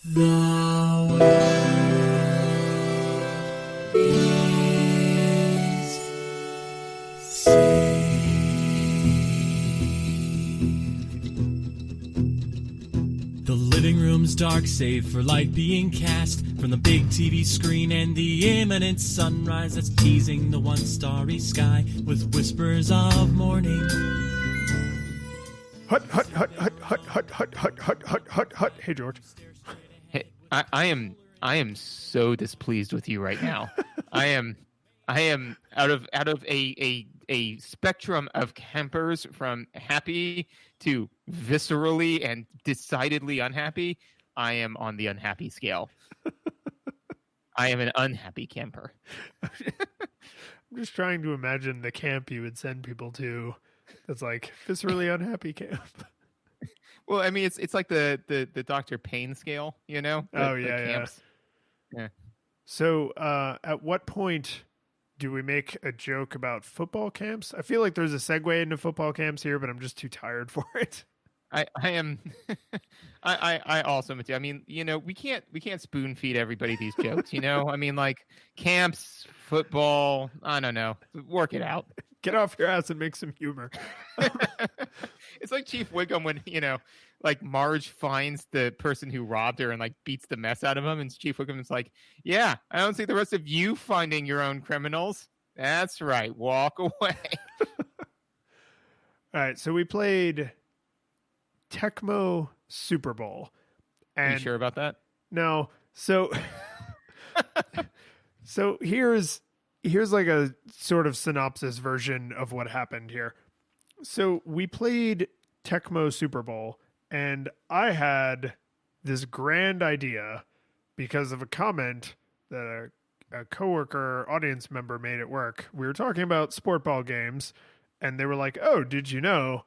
The world is saved. The living room's dark, save for light being cast from the big TV screen and the imminent sunrise that's teasing the one starry sky with whispers of morning. Hut, hut, hut, hut, hut, hut, hut, hut, hut, hut, hut, hut. Hey, George. Hey, I am so displeased with you right now. I am out of a spectrum of campers from happy to viscerally and decidedly unhappy. I am on the unhappy scale. I am an unhappy camper. I'm just trying to imagine the camp you would send people to. That's like viscerally unhappy camp. Well, I mean, it's like the Dr. Payne scale, you know? The camps. Yeah. So, at what point do we make a joke about football camps? I feel like there's a segue into football camps here, but I'm just too tired for it. I am. I also, I mean, you know, we can't spoon feed everybody these jokes, you know? I mean, like camps, football, I don't know. Work it out. Get off your ass and make some humor. It's like Chief Wiggum when, you know, like Marge finds the person who robbed her and like beats the mess out of him. And Chief Wiggum is like, yeah, I don't see the rest of you finding your own criminals. That's right. Walk away. All right. So we played Tecmo Super Bowl. And Are you sure about that? No. So, so here's like a sort of synopsis version of what happened here. So we played Tecmo Super Bowl, and I had this grand idea because of a comment that a coworker, audience member made at work. We were talking about sport ball games, and they were like, "Oh, did you know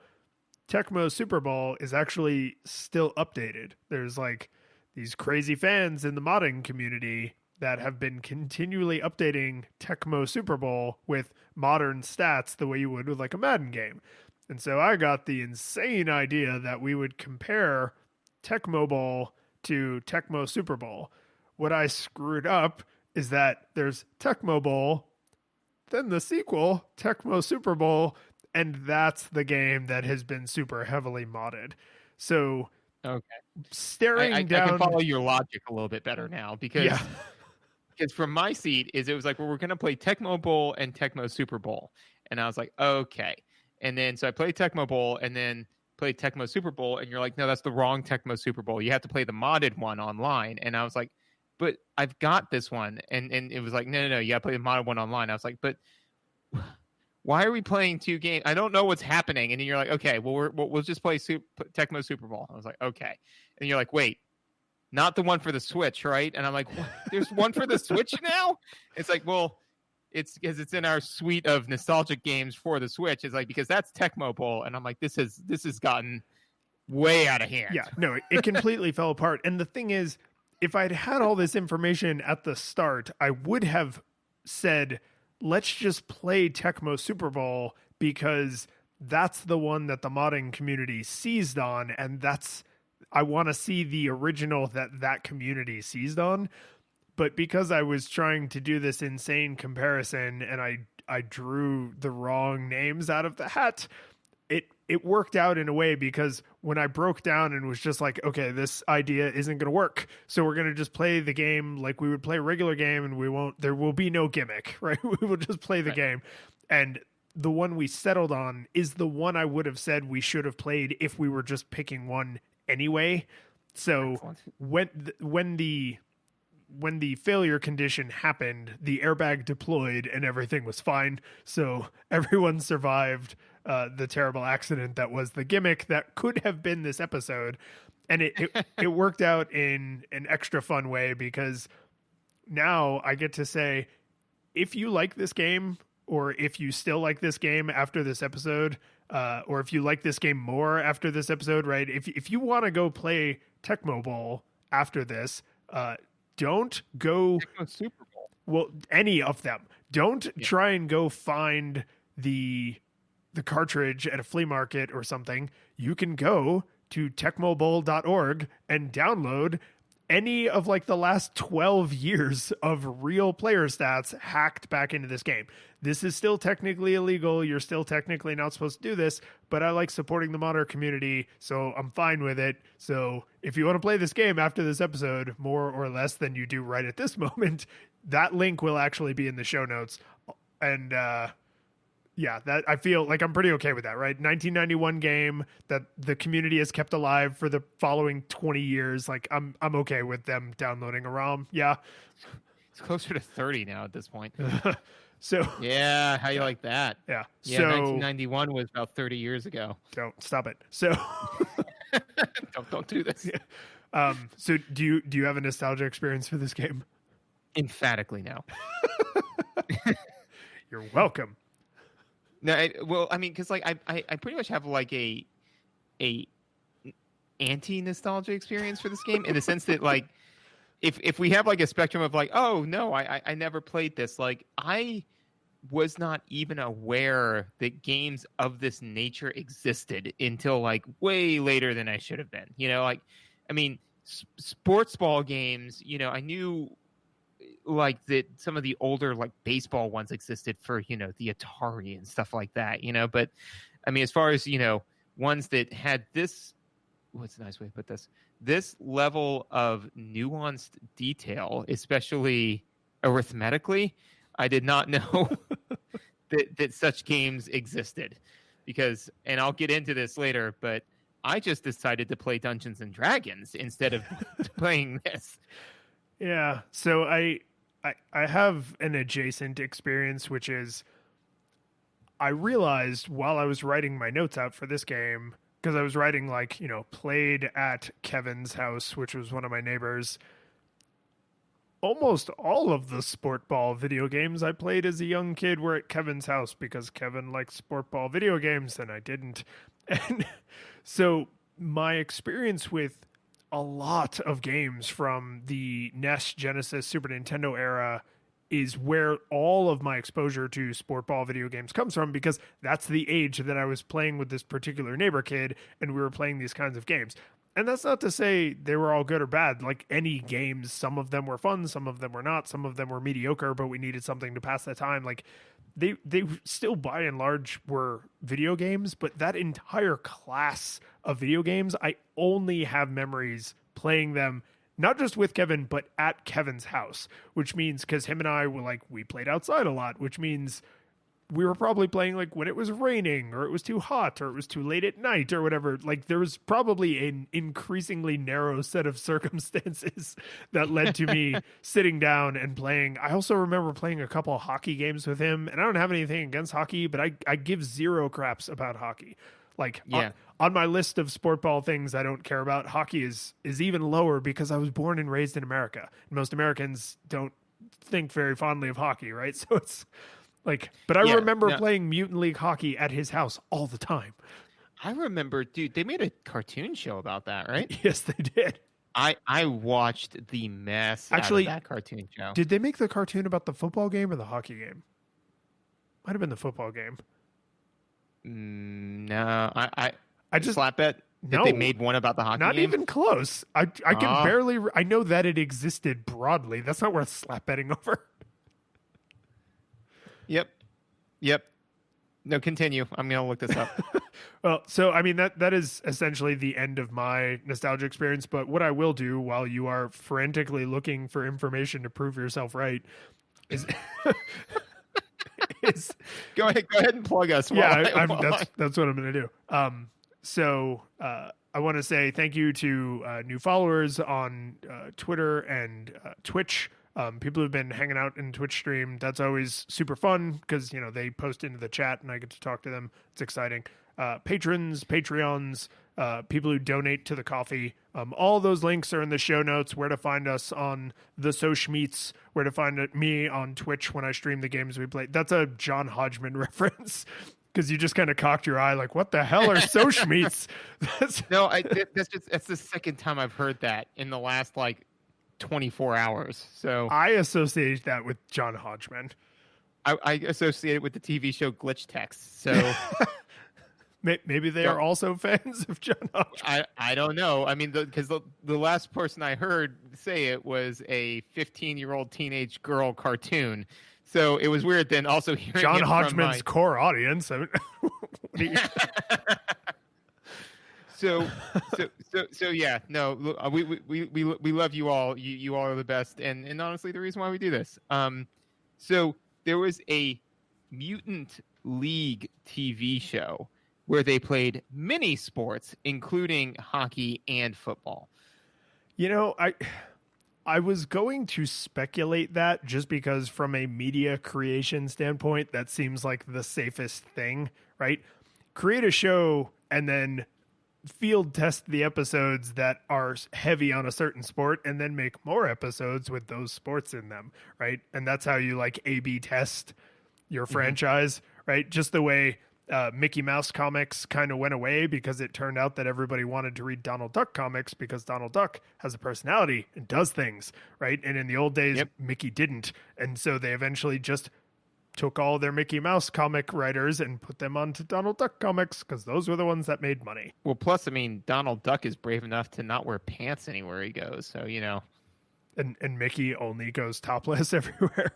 Tecmo Super Bowl is actually still updated? There's like these crazy fans in the modding community that have been continually updating Tecmo Super Bowl with modern stats the way you would with like a Madden game." And so I got the insane idea that we would compare Tecmo Bowl to Tecmo Super Bowl. What I screwed up is that there's Tecmo Bowl, then the sequel, Tecmo Super Bowl, and that's the game that has been super heavily modded. So Okay. staring down... I can follow your logic a little bit better now because from my seat it was like, well, we're going to play Tecmo Bowl and Tecmo Super Bowl. And I was like, okay. And then so I played Tecmo Bowl and then played Tecmo Super Bowl. And you're like, no, that's the wrong Tecmo Super Bowl. You have to play the modded one online. And I was like, but I've got this one. And it was like, no, you got to play the modded one online. I was like, but why are we playing two games? I don't know what's happening. And then you're like, okay, well, we'll just play Tecmo Super Bowl. I was like, okay. And you're like, wait, not the one for the Switch, right? And I'm like, what? There's one for the Switch now? It's like, well, it's because it's in our suite of nostalgic games for the Switch. It's like, because that's Tecmo Bowl. And I'm like, this has gotten way out of hand. Yeah, no, it completely fell apart. And the thing is, if I'd had all this information at the start, I would have said, let's just play Tecmo Super Bowl because that's the one that the modding community seized on. And I want to see the original that community seized on. But because I was trying to do this insane comparison and I drew the wrong names out of the hat, it worked out in a way because when I broke down and was just like, okay, this idea isn't going to work. So we're going to just play the game like we would play a regular game and there will be no gimmick, right? We will just play the game. And the one we settled on is the one I would have said we should have played if we were just picking one anyway. So when the failure condition happened, the airbag deployed and everything was fine. So everyone survived the terrible accident that was the gimmick that could have been this episode. And it worked out in an extra fun way because now I get to say, if you like this game, or if you still like this game after this episode, or if you like this game more after this episode, right? If you want to go play Tecmo Bowl after this, don't go Tecmo Super Bowl. Well, any of them. Don't try and go find the cartridge at a flea market or something. You can go to tecmobowl.org and download any of like the last 12 years of real player stats hacked back into this game. This is still technically illegal. You're still technically not supposed to do this, but I like supporting the modder community, so I'm fine with it. So if you want to play this game after this episode, more or less than you do right at this moment, that link will actually be in the show notes. And yeah, that I feel like I'm pretty okay with that, right? 1991 game that the community has kept alive for the following 20 years. Like I'm okay with them downloading a ROM. Yeah. It's closer to 30 now at this point. So yeah, how you like that? Yeah. Yeah, So 1991 was about 30 years ago. Don't stop it. So don't do this. Yeah. So do you have a nostalgia experience for this game? Emphatically no. You're welcome. No, well, I mean, because like I pretty much have like a anti-nostalgia experience for this game in the sense that like if we have like a spectrum of like, oh no, I never played this, like I was not even aware that games of this nature existed until like way later than I should have been. You know, like I mean, sports ball games. You know, I knew like that some of the older like baseball ones existed for, you know, the Atari and stuff like that, you know, but I mean, as far as, you know, ones that had this, what's a nice way to put this level of nuanced detail, especially arithmetically, I did not know that such games existed because, and I'll get into this later, but I just decided to play Dungeons and Dragons instead of playing this. Yeah. So I have an adjacent experience, which is I realized while I was writing my notes out for this game, because I was writing like, you know, played at Kevin's house, which was one of my neighbors. Almost all of the sport ball video games I played as a young kid were at Kevin's house because Kevin liked sport ball video games and I didn't. And so my experience with a lot of games from the NES, Genesis, Super Nintendo era is where all of my exposure to sport ball video games comes from, because that's the age that I was playing with this particular neighbor kid and we were playing these kinds of games. And that's not to say they were all good or bad. Like any games, some of them were fun, some of them were not, some of them were mediocre, but we needed something to pass the time. Like they still by and large were video games, but that entire class of video games, I only have memories playing them, not just with Kevin, but at Kevin's house, which means because him and I were like, we played outside a lot, which means we were probably playing like when it was raining or it was too hot or it was too late at night or whatever. Like there was probably an increasingly narrow set of circumstances that led to me sitting down and playing. I also remember playing a couple of hockey games with him, and I don't have anything against hockey, but I give zero craps about hockey. Like on my list of sport ball things I don't care about, hockey is even lower because I was born and raised in America. Most Americans don't think very fondly of hockey, right? So it's like, but I remember playing Mutant League hockey at his house all the time. I remember, dude, they made a cartoon show about that, right? Yes, they did. I watched the mess out of that cartoon show. Did they make the cartoon about the football game or the hockey game? Might have been the football game. No, I just slap bet that they made one about the hockey game. Not even close. I can barely. I know that it existed broadly. That's not worth slap betting over. Yep. No, continue. I'm gonna look this up. Well, so I mean that is essentially the end of my nostalgia experience. But what I will do while you are frantically looking for information to prove yourself right is. Go ahead and plug us. That's what I'm going to do. So I want to say thank you to new followers on Twitter and Twitch. People who've been hanging out in Twitch stream. That's always super fun because, you know, they post into the chat and I get to talk to them. It's exciting. Patrons, Patreons, people who donate to the coffee. All those links are in the show notes, where to find us on the Sochmeets, where to find me on Twitch when I stream the games we play. That's a John Hodgman reference because you just kind of cocked your eye like, what the hell are Sochmeets? No, that's the second time I've heard that in the last like 24 hours. So I associate that with John Hodgman. I associate it with the TV show Glitch Text. So Maybe they are also fans of John Hodgman. I don't know. I mean, because the last person I heard say it was a 15-year-old teenage girl cartoon. So it was weird then also hearing John it Hodgman's from core audience. I mean, So yeah, no, we love you all. You all are the best, and honestly, the reason why we do this. So there was a Mutant League TV show where they played many sports, including hockey and football. You know, I was going to speculate that just because from a media creation standpoint, that seems like the safest thing, right? Create a show and then field test the episodes that are heavy on a certain sport and then make more episodes with those sports in them, right? And that's how you like A/B test your franchise, right? Just the way Mickey Mouse comics kind of went away because it turned out that everybody wanted to read Donald Duck comics because Donald Duck has a personality and does things, right? And in the old days, Mickey didn't. And so they eventually just took all their Mickey Mouse comic writers and put them onto Donald Duck comics because those were the ones that made money. Well, plus, I mean, Donald Duck is brave enough to not wear pants anywhere he goes. So, you know. And Mickey only goes topless everywhere.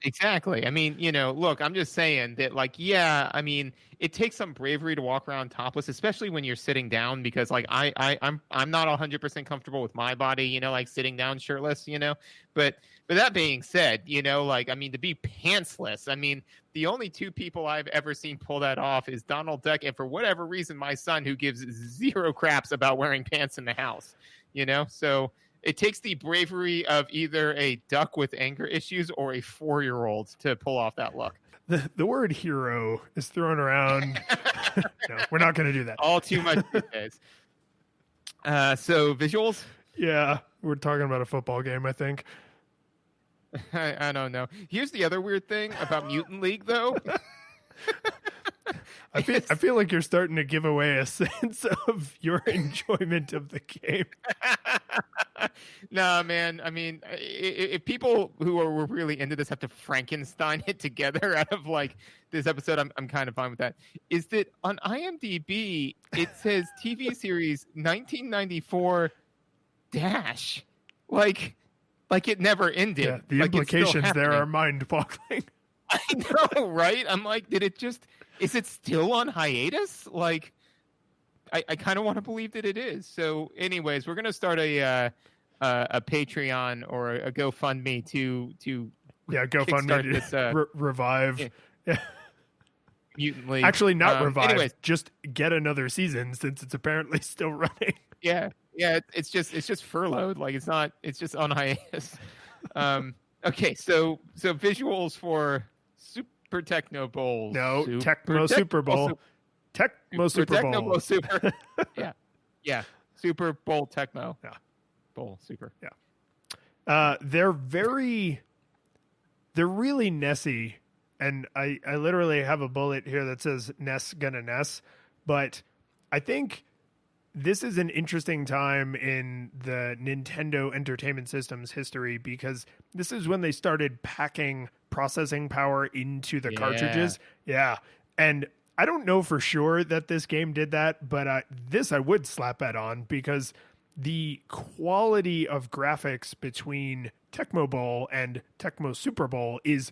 Exactly. I mean, you know, look, I'm just saying that, like, yeah, I mean, it takes some bravery to walk around topless, especially when you're sitting down, because like I'm not 100% comfortable with my body, you know, like sitting down shirtless, you know. But that being said, you know, like, I mean, to be pantsless, I mean, the only two people I've ever seen pull that off is Donald Duck and, for whatever reason, my son, who gives zero craps about wearing pants in the house, you know. So it takes the bravery of either a duck with anger issues or a 4-year-old to pull off that look. The word hero is thrown around. No, we're not going to do that. All too much these days. So visuals? Yeah, we're talking about a football game, I think. I don't know. Here's the other weird thing about Mutant League, though. I feel like you're starting to give away a sense of your enjoyment of the game. Nah, man. I mean, if people who were really into this have to Frankenstein it together out of like this episode, I'm kind of fine with that. Is that on IMDb it says TV series 1994 dash, like it never ended. Yeah, the like implications there are mind-boggling. I know, right? I'm like, is it still on hiatus? Like, I kind of want to believe that it is. So anyways, we're going to start a Patreon or a GoFundMe to GoFundMe to revive. Yeah. Mutant League. Actually, not revive. Anyways, just get another season since it's apparently still running. Yeah. It's just furloughed. Like it's just on hiatus. Okay. So visuals for Super Techno Bowl. No, Tecmo Super Bowl. Tecmo Super Bowl. Super. Yeah. Super Bowl Tecmo. Yeah. Bowl Super. Yeah. They're really Nessy. And I literally have a bullet here that says Ness gonna Ness. But I think this is an interesting time in the Nintendo Entertainment System's history because this is when they started packing processing power into the cartridges. Yeah. And I don't know for sure that this game did that, but this I would slap that on because the quality of graphics between Tecmo Bowl and Tecmo Super Bowl is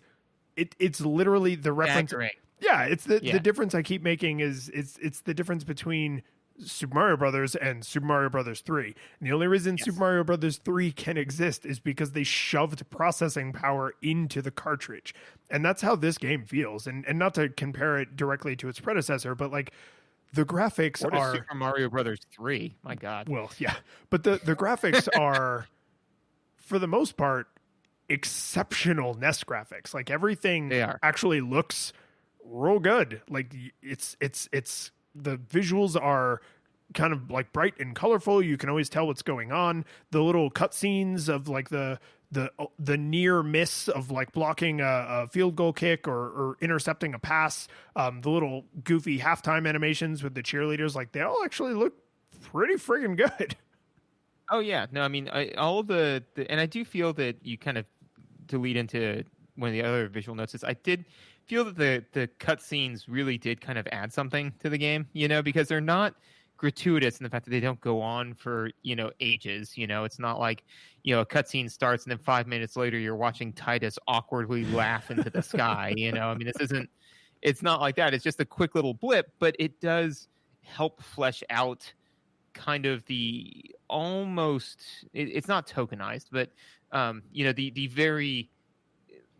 it's literally the reference. Accurate. Yeah, it's the difference I keep making is it's the difference between Super Mario Brothers and Super Mario Brothers 3. And the only reason Super Mario Brothers 3 can exist is because they shoved processing power into the cartridge. And that's how this game feels. And not to compare it directly to its predecessor, but like the graphics are Super Mario Brothers 3. My God. Well, yeah. But the graphics are, for the most part, exceptional NES graphics. Like everything actually looks real good. Like it's the visuals are kind of like bright and colorful. You can always tell what's going on. The little cutscenes of like the near miss of like blocking a field goal kick or intercepting a pass. The little goofy halftime animations with the cheerleaders, like they all actually look pretty friggin' good. Oh yeah, no, I mean all of the and I do feel that you kind of to lead into one of the other visual notes is I did feel that the cutscenes really did kind of add something to the game, because they're not gratuitous in the fact that they don't go on for ages. It's not like a cutscene starts and then 5 minutes later you're watching Titus awkwardly laugh into the sky. I mean, it's not like that. It's just a quick little blip, but it does help flesh out kind of the almost it's not tokenized, but the very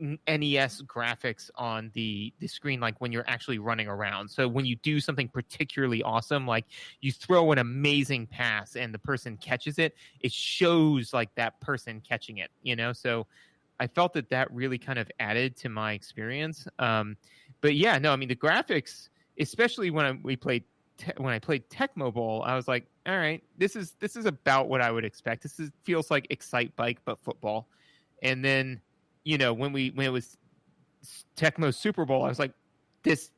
NES graphics on the screen, like when you're actually running around. So when you do something particularly awesome, like you throw an amazing pass and the person catches it, it shows like that person catching it, So I felt that really kind of added to my experience. But yeah, no, I mean the graphics, especially when I played Tecmo Bowl, I was like, all right, this is about what I would expect. Feels like Excite Bike but football. And then when it was Tecmo Super Bowl, I was like, this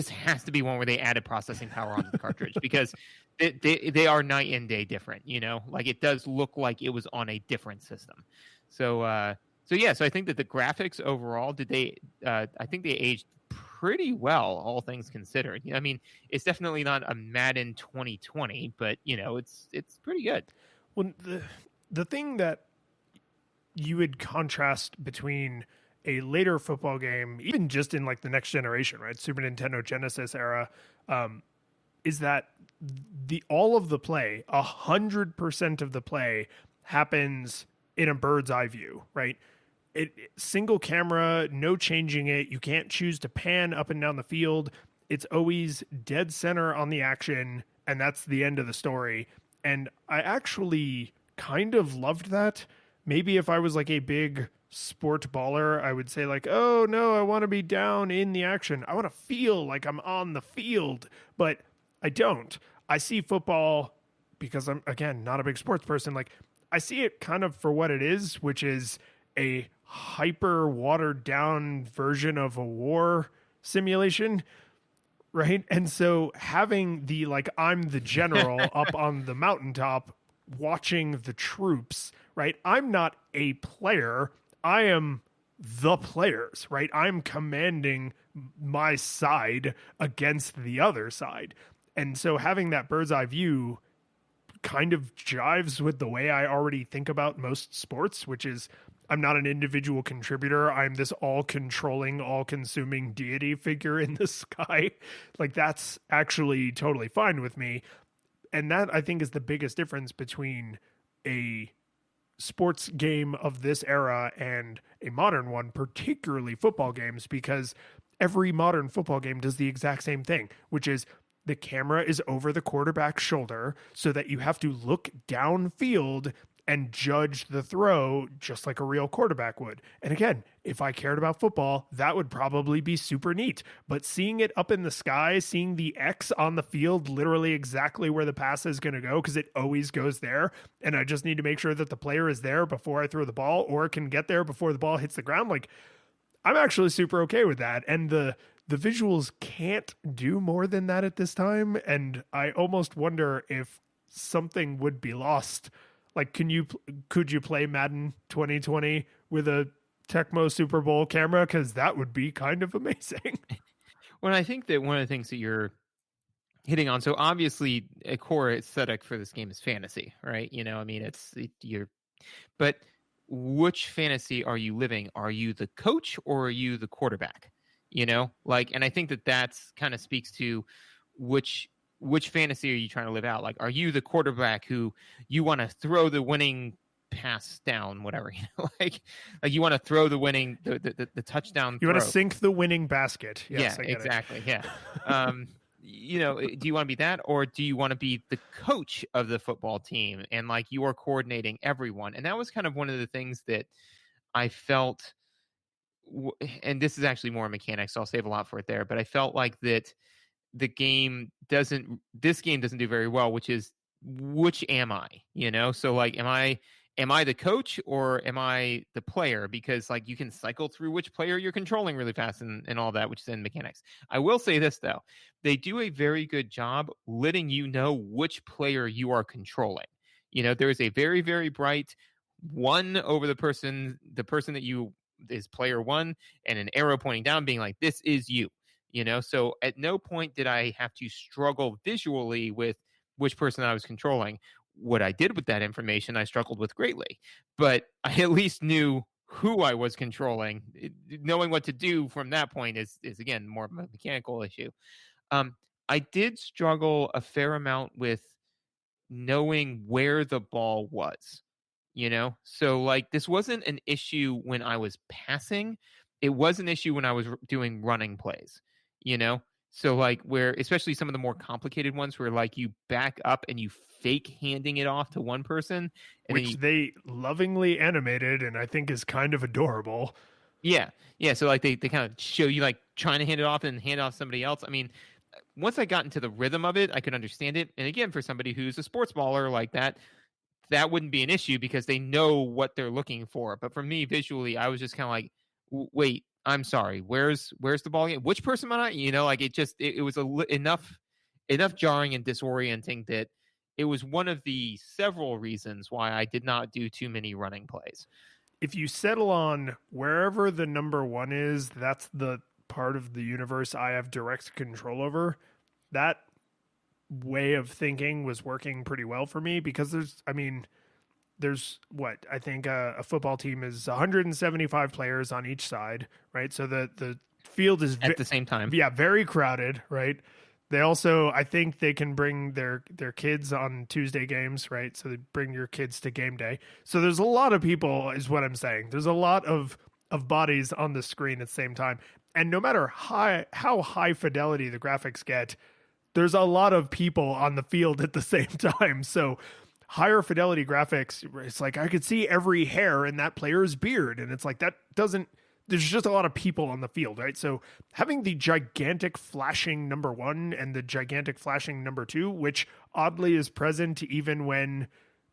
has to be one where they added processing power onto the cartridge because they are night and day different. Like it does look like it was on a different system. So I think that the graphics overall I think they aged pretty well, all things considered. I mean, it's definitely not a Madden 2020, but it's pretty good. Well, the thing that you would contrast between a later football game, even just in like the next generation, right? Super Nintendo Genesis era, is that all of the play, 100% of the play happens in a bird's eye view, right? Single camera, no changing it. You can't choose to pan up and down the field. It's always dead center on the action, and that's the end of the story. And I actually kind of loved that. Maybe if I was like a big sport baller, I would say like, oh no, I want to be down in the action. I want to feel like I'm on the field, but I don't. I see football because I'm, again, not a big sports person. Like I see it kind of for what it is, which is a hyper watered down version of a war simulation. Right. And so having the, like, I'm the general up on the mountaintop watching the troops, right? I'm not a player. I am the players, right? I'm commanding my side against the other side. And so having that bird's eye view kind of jives with the way I already think about most sports, which is I'm not an individual contributor. I'm this all-controlling, all-consuming deity figure in the sky. Like, that's actually totally fine with me. And that, I think, is the biggest difference between a sports game of this era and a modern one, particularly football games, because every modern football game does the exact same thing, which is the camera is over the quarterback's shoulder so that you have to look downfield and judge the throw just like a real quarterback would. And again, if I cared about football, that would probably be super neat. But seeing it up in the sky, seeing the X on the field, literally exactly where the pass is going to go, because it always goes there, and I just need to make sure that the player is there before I throw the ball or can get there before the ball hits the ground. Like, I'm actually super okay with that. And the visuals can't do more than that at this time. And I almost wonder if something would be lost. Like, could you play Madden 2020 with a Tecmo Super Bowl camera? Because that would be kind of amazing. Well, I think that one of the things that you're hitting on, so obviously a core aesthetic for this game is fantasy, right? I mean, but which fantasy are you living? Are you the coach or are you the quarterback? And I think that's kind of speaks to which fantasy are you trying to live out? Like, are you the quarterback who you want to throw the winning pass down, whatever, like you want to throw the winning, the touchdown. You want to sink the winning basket. Yes, yeah, exactly. Yeah. Do you want to be that, or do you want to be the coach of the football team and like you are coordinating everyone? And that was kind of one of the things that I felt, and this is actually more mechanics, so I'll save a lot for it there, but I felt like that this game doesn't do very well, which is, which am I, so like, am I the coach or am I the player? Because like you can cycle through which player you're controlling really fast and all that, which is in mechanics. I will say this though, they do a very good job letting you know which player you are controlling. There is a very, very bright one over the person that you is player one and an arrow pointing down being like, this is you, So at no point did I have to struggle visually with which person I was controlling. What I did with that information, I struggled with greatly, but I at least knew who I was controlling. Knowing what to do from that point is again more of a mechanical issue. I did struggle a fair amount with knowing where the ball was, So like this wasn't an issue when I was passing. It was an issue when I was doing running plays, So like where especially some of the more complicated ones where like you back up and you fake handing it off to one person and which they lovingly animated and I think is kind of adorable. Yeah. So like they kind of show you like trying to hand it off and hand off somebody else. I mean, once I got into the rhythm of it, I could understand it. And again, for somebody who's a sports baller like that, that wouldn't be an issue because they know what they're looking for. But for me, visually, I was just kind of like, wait, I'm sorry, where's the ball again? Which person am I? Like it was enough jarring and disorienting that it was one of the several reasons why I did not do too many running plays. If you settle on wherever the number one is, that's the part of the universe I have direct control over. That way of thinking was working pretty well for me because there's what I think a football team is 175 players on each side, right? So the field is at the same time, very crowded, right? They also, I think they can bring their kids on Tuesday games, right? So they bring your kids to game day. So there's a lot of people, is what I'm saying. There's a lot of bodies on the screen at the same time. And no matter how high fidelity the graphics get, there's a lot of people on the field at the same time. So higher fidelity graphics, it's like I could see every hair in that player's beard. And it's like there's just a lot of people on the field, right? So having the gigantic flashing number one and the gigantic flashing number two, which oddly is present even when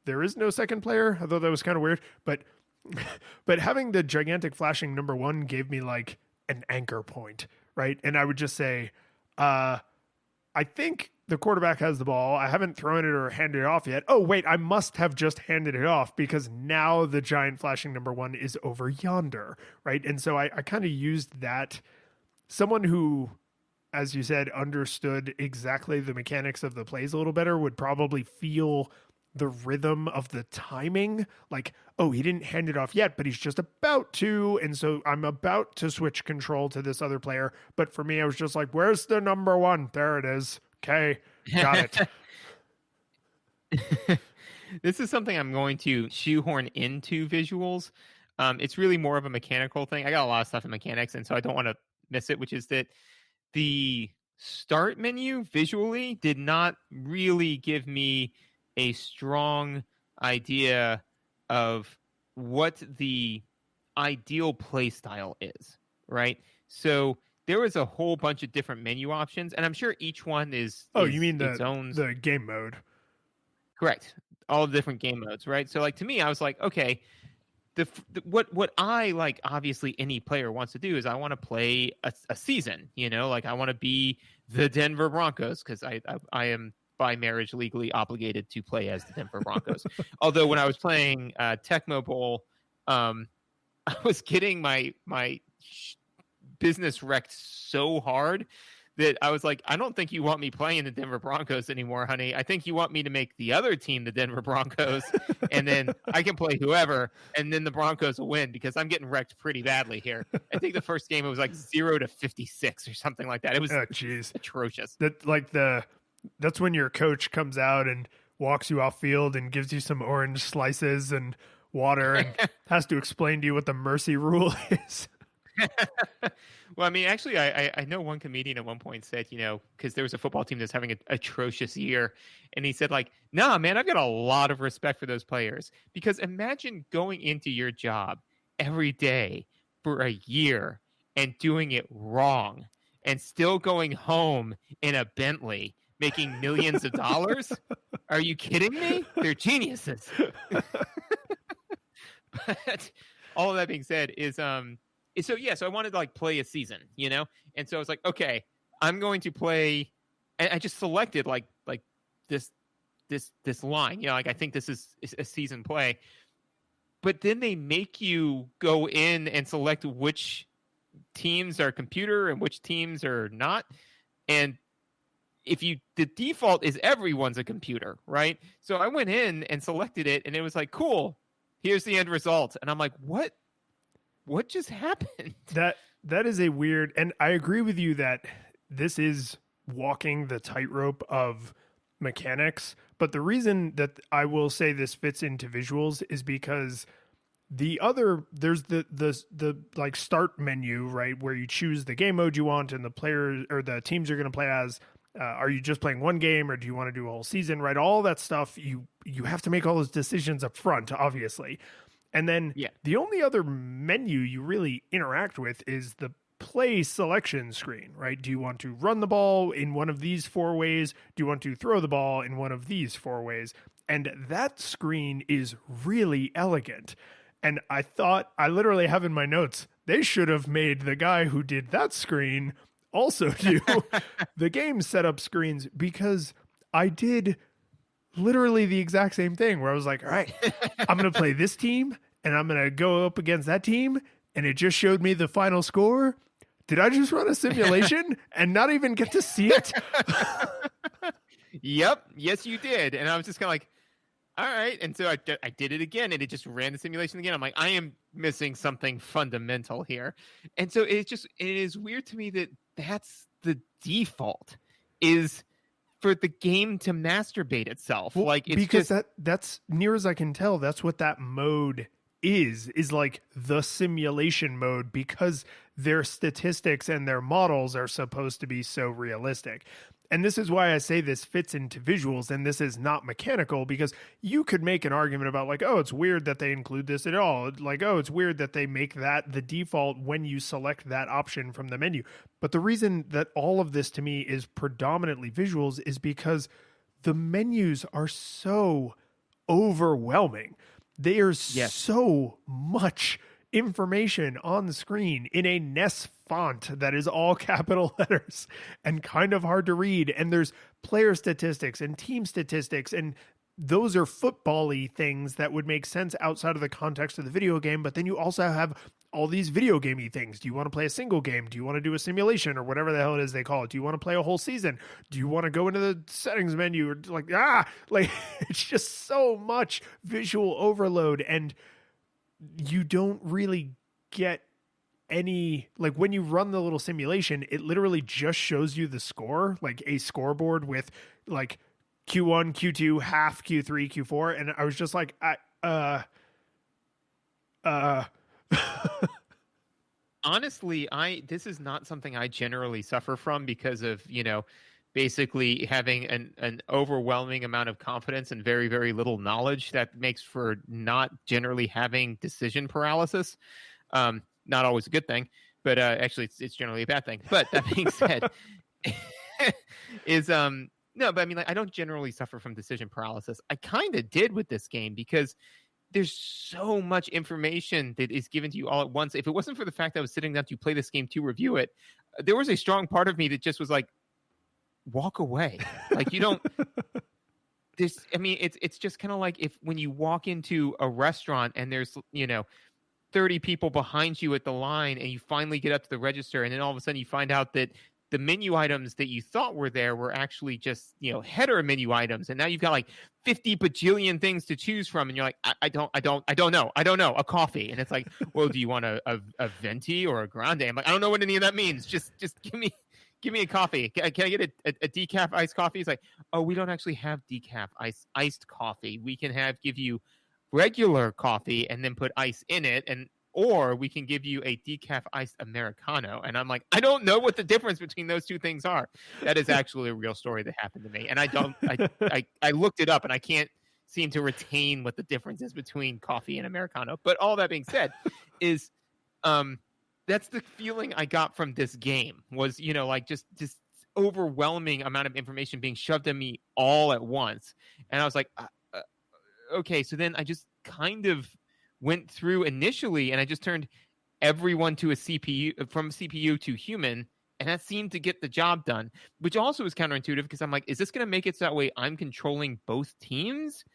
there is no second player, although that was kind of weird, but having the gigantic flashing number one gave me like an anchor point, right? And I would just say, I think the quarterback has the ball. I haven't thrown it or handed it off yet. Oh, wait, I must have just handed it off because now the giant flashing number one is over yonder, right? And so I kind of used that. Someone who, as you said, understood exactly the mechanics of the plays a little better would probably feel the rhythm of the timing. Like, oh, he didn't hand it off yet, but he's just about to. And so I'm about to switch control to this other player. But for me, I was just like, where's the number one? There it is. Okay, got it. This is something I'm going to shoehorn into visuals. It's really more of a mechanical thing. I got a lot of stuff in mechanics, and so I don't want to miss it, which is that the start menu visually did not really give me a strong idea of what the ideal play style is, right? So there was a whole bunch of different menu options, and I'm sure each one is you mean the game mode? Correct. All the different game modes, right? So like to me, I was like, okay, what I like, obviously any player wants to do is I want to play a season, like I want to be the Denver Broncos because I am by marriage legally obligated to play as the Denver Broncos. Although when I was playing Tecmo Bowl, I was getting my business wrecked so hard that I was like, I don't think you want me playing the Denver Broncos anymore, honey. I think you want me to make the other team the Denver Broncos, and then I can play whoever, and then the Broncos will win because I'm getting wrecked pretty badly here. I think the first game it was like 0-56 or something like that. It was atrocious. That's when your coach comes out and walks you off field and gives you some orange slices and water and has to explain to you what the mercy rule is. Well, I mean, actually, I know one comedian at one point said, because there was a football team that's having an atrocious year, and he said, like, nah, man, I've got a lot of respect for those players because imagine going into your job every day for a year and doing it wrong and still going home in a Bentley making millions of dollars. Are you kidding me? They're geniuses. But all of that being said is, so I wanted to like play a season, and so I was like, okay, I'm going to play, and I just selected like this line, like I think this is a season play, but then they make you go in and select which teams are computer and which teams are not. And the default is everyone's a computer, right? So I went in and selected it, and it was like, cool, here's the end result. And I'm like, what just happened? That is a weird, and I agree with you that this is walking the tightrope of mechanics. But the reason that I will say this fits into visuals is because there's the like start menu, right, where you choose the game mode you want and the players or the teams you're going to play as. Are you just playing one game, or do you want to do a whole season, right? All that stuff, you have to make all those decisions up front, obviously. And then the only other menu you really interact with is the play selection screen, right? Do you want to run the ball in one of these 4 ways? Do you want to throw the ball in one of these 4 ways? And that screen is really elegant. And I literally have in my notes, they should have made the guy who did that screen also do the game setup screens, because I did literally the exact same thing where I was like, all right, I'm going to play this team and I'm going to go up against that team. And it just showed me the final score. Did I just run a simulation and not even get to see it? Yep. Yes, you did. And I was just kind of like, all right. And so I did it again, and it just ran the simulation again. I'm like, I am missing something fundamental here. And so it is weird to me that that's the default, is for the game to masturbate itself. Well, like, it's because just, that's near as I can tell, that's what that mode is like the simulation mode, because their statistics and their models are supposed to be so realistic. And this is why I say this fits into visuals and this is not mechanical, because you could make an argument about like, oh, it's weird that they include this at all. Like, oh, it's weird that they make that the default when you select that option from the menu. But the reason that all of this to me is predominantly visuals is because the menus are so overwhelming. There's so much information on the screen in a NES font that is all capital letters and kind of hard to read. And there's player statistics and team statistics, and those are football-y things that would make sense outside of the context of the video game. But then you also have all these video gamey things. Do you want to play a single game? Do you want to do a simulation or whatever the hell it is they call it? Do you want to play a whole season? Do you want to go into the settings menu or like it's just so much visual overload, and you don't really get any, like when you run the little simulation, it literally just shows you the score, like a scoreboard with like Q1, Q2, half, Q3, Q4. And I was just like, honestly, this is not something I generally suffer from because of, basically having an overwhelming amount of confidence and very, very little knowledge that makes for not generally having decision paralysis. Not always a good thing, but actually it's generally a bad thing. But that being said, no, but I mean, like, I don't generally suffer from decision paralysis. I kind of did with this game because there's so much information that is given to you all at once. If it wasn't for the fact that I was sitting down to play this game to review it, there was a strong part of me that just was like, walk away. Like, you don't, it's just kind of like when you walk into a restaurant and there's, 30 people behind you at the line, and you finally get up to the register, and then all of a sudden you find out that the menu items that you thought were there were actually just, header menu items. And now you've got like 50 bajillion things to choose from. And you're like, I don't know. A coffee. And it's like, well, do you want a venti or a grande? I'm like, I don't know what any of that means. Just give me a coffee. Can I get a decaf iced coffee? It's like, oh, we don't actually have decaf iced coffee. We can give you regular coffee and then put ice in it, or we can give you a decaf iced Americano. And I'm like, I don't know what the difference between those two things are. That is actually a real story that happened to me. And I looked it up, and I can't seem to retain what the difference is between coffee and Americano. But all that being said is, that's the feeling I got from this game was, just this overwhelming amount of information being shoved at me all at once. And I was like, okay, so then I just kind of went through initially, and I just turned everyone to a CPU, from CPU to human, and that seemed to get the job done, which also is counterintuitive because I'm like, is this going to make it so that way I'm controlling both teams?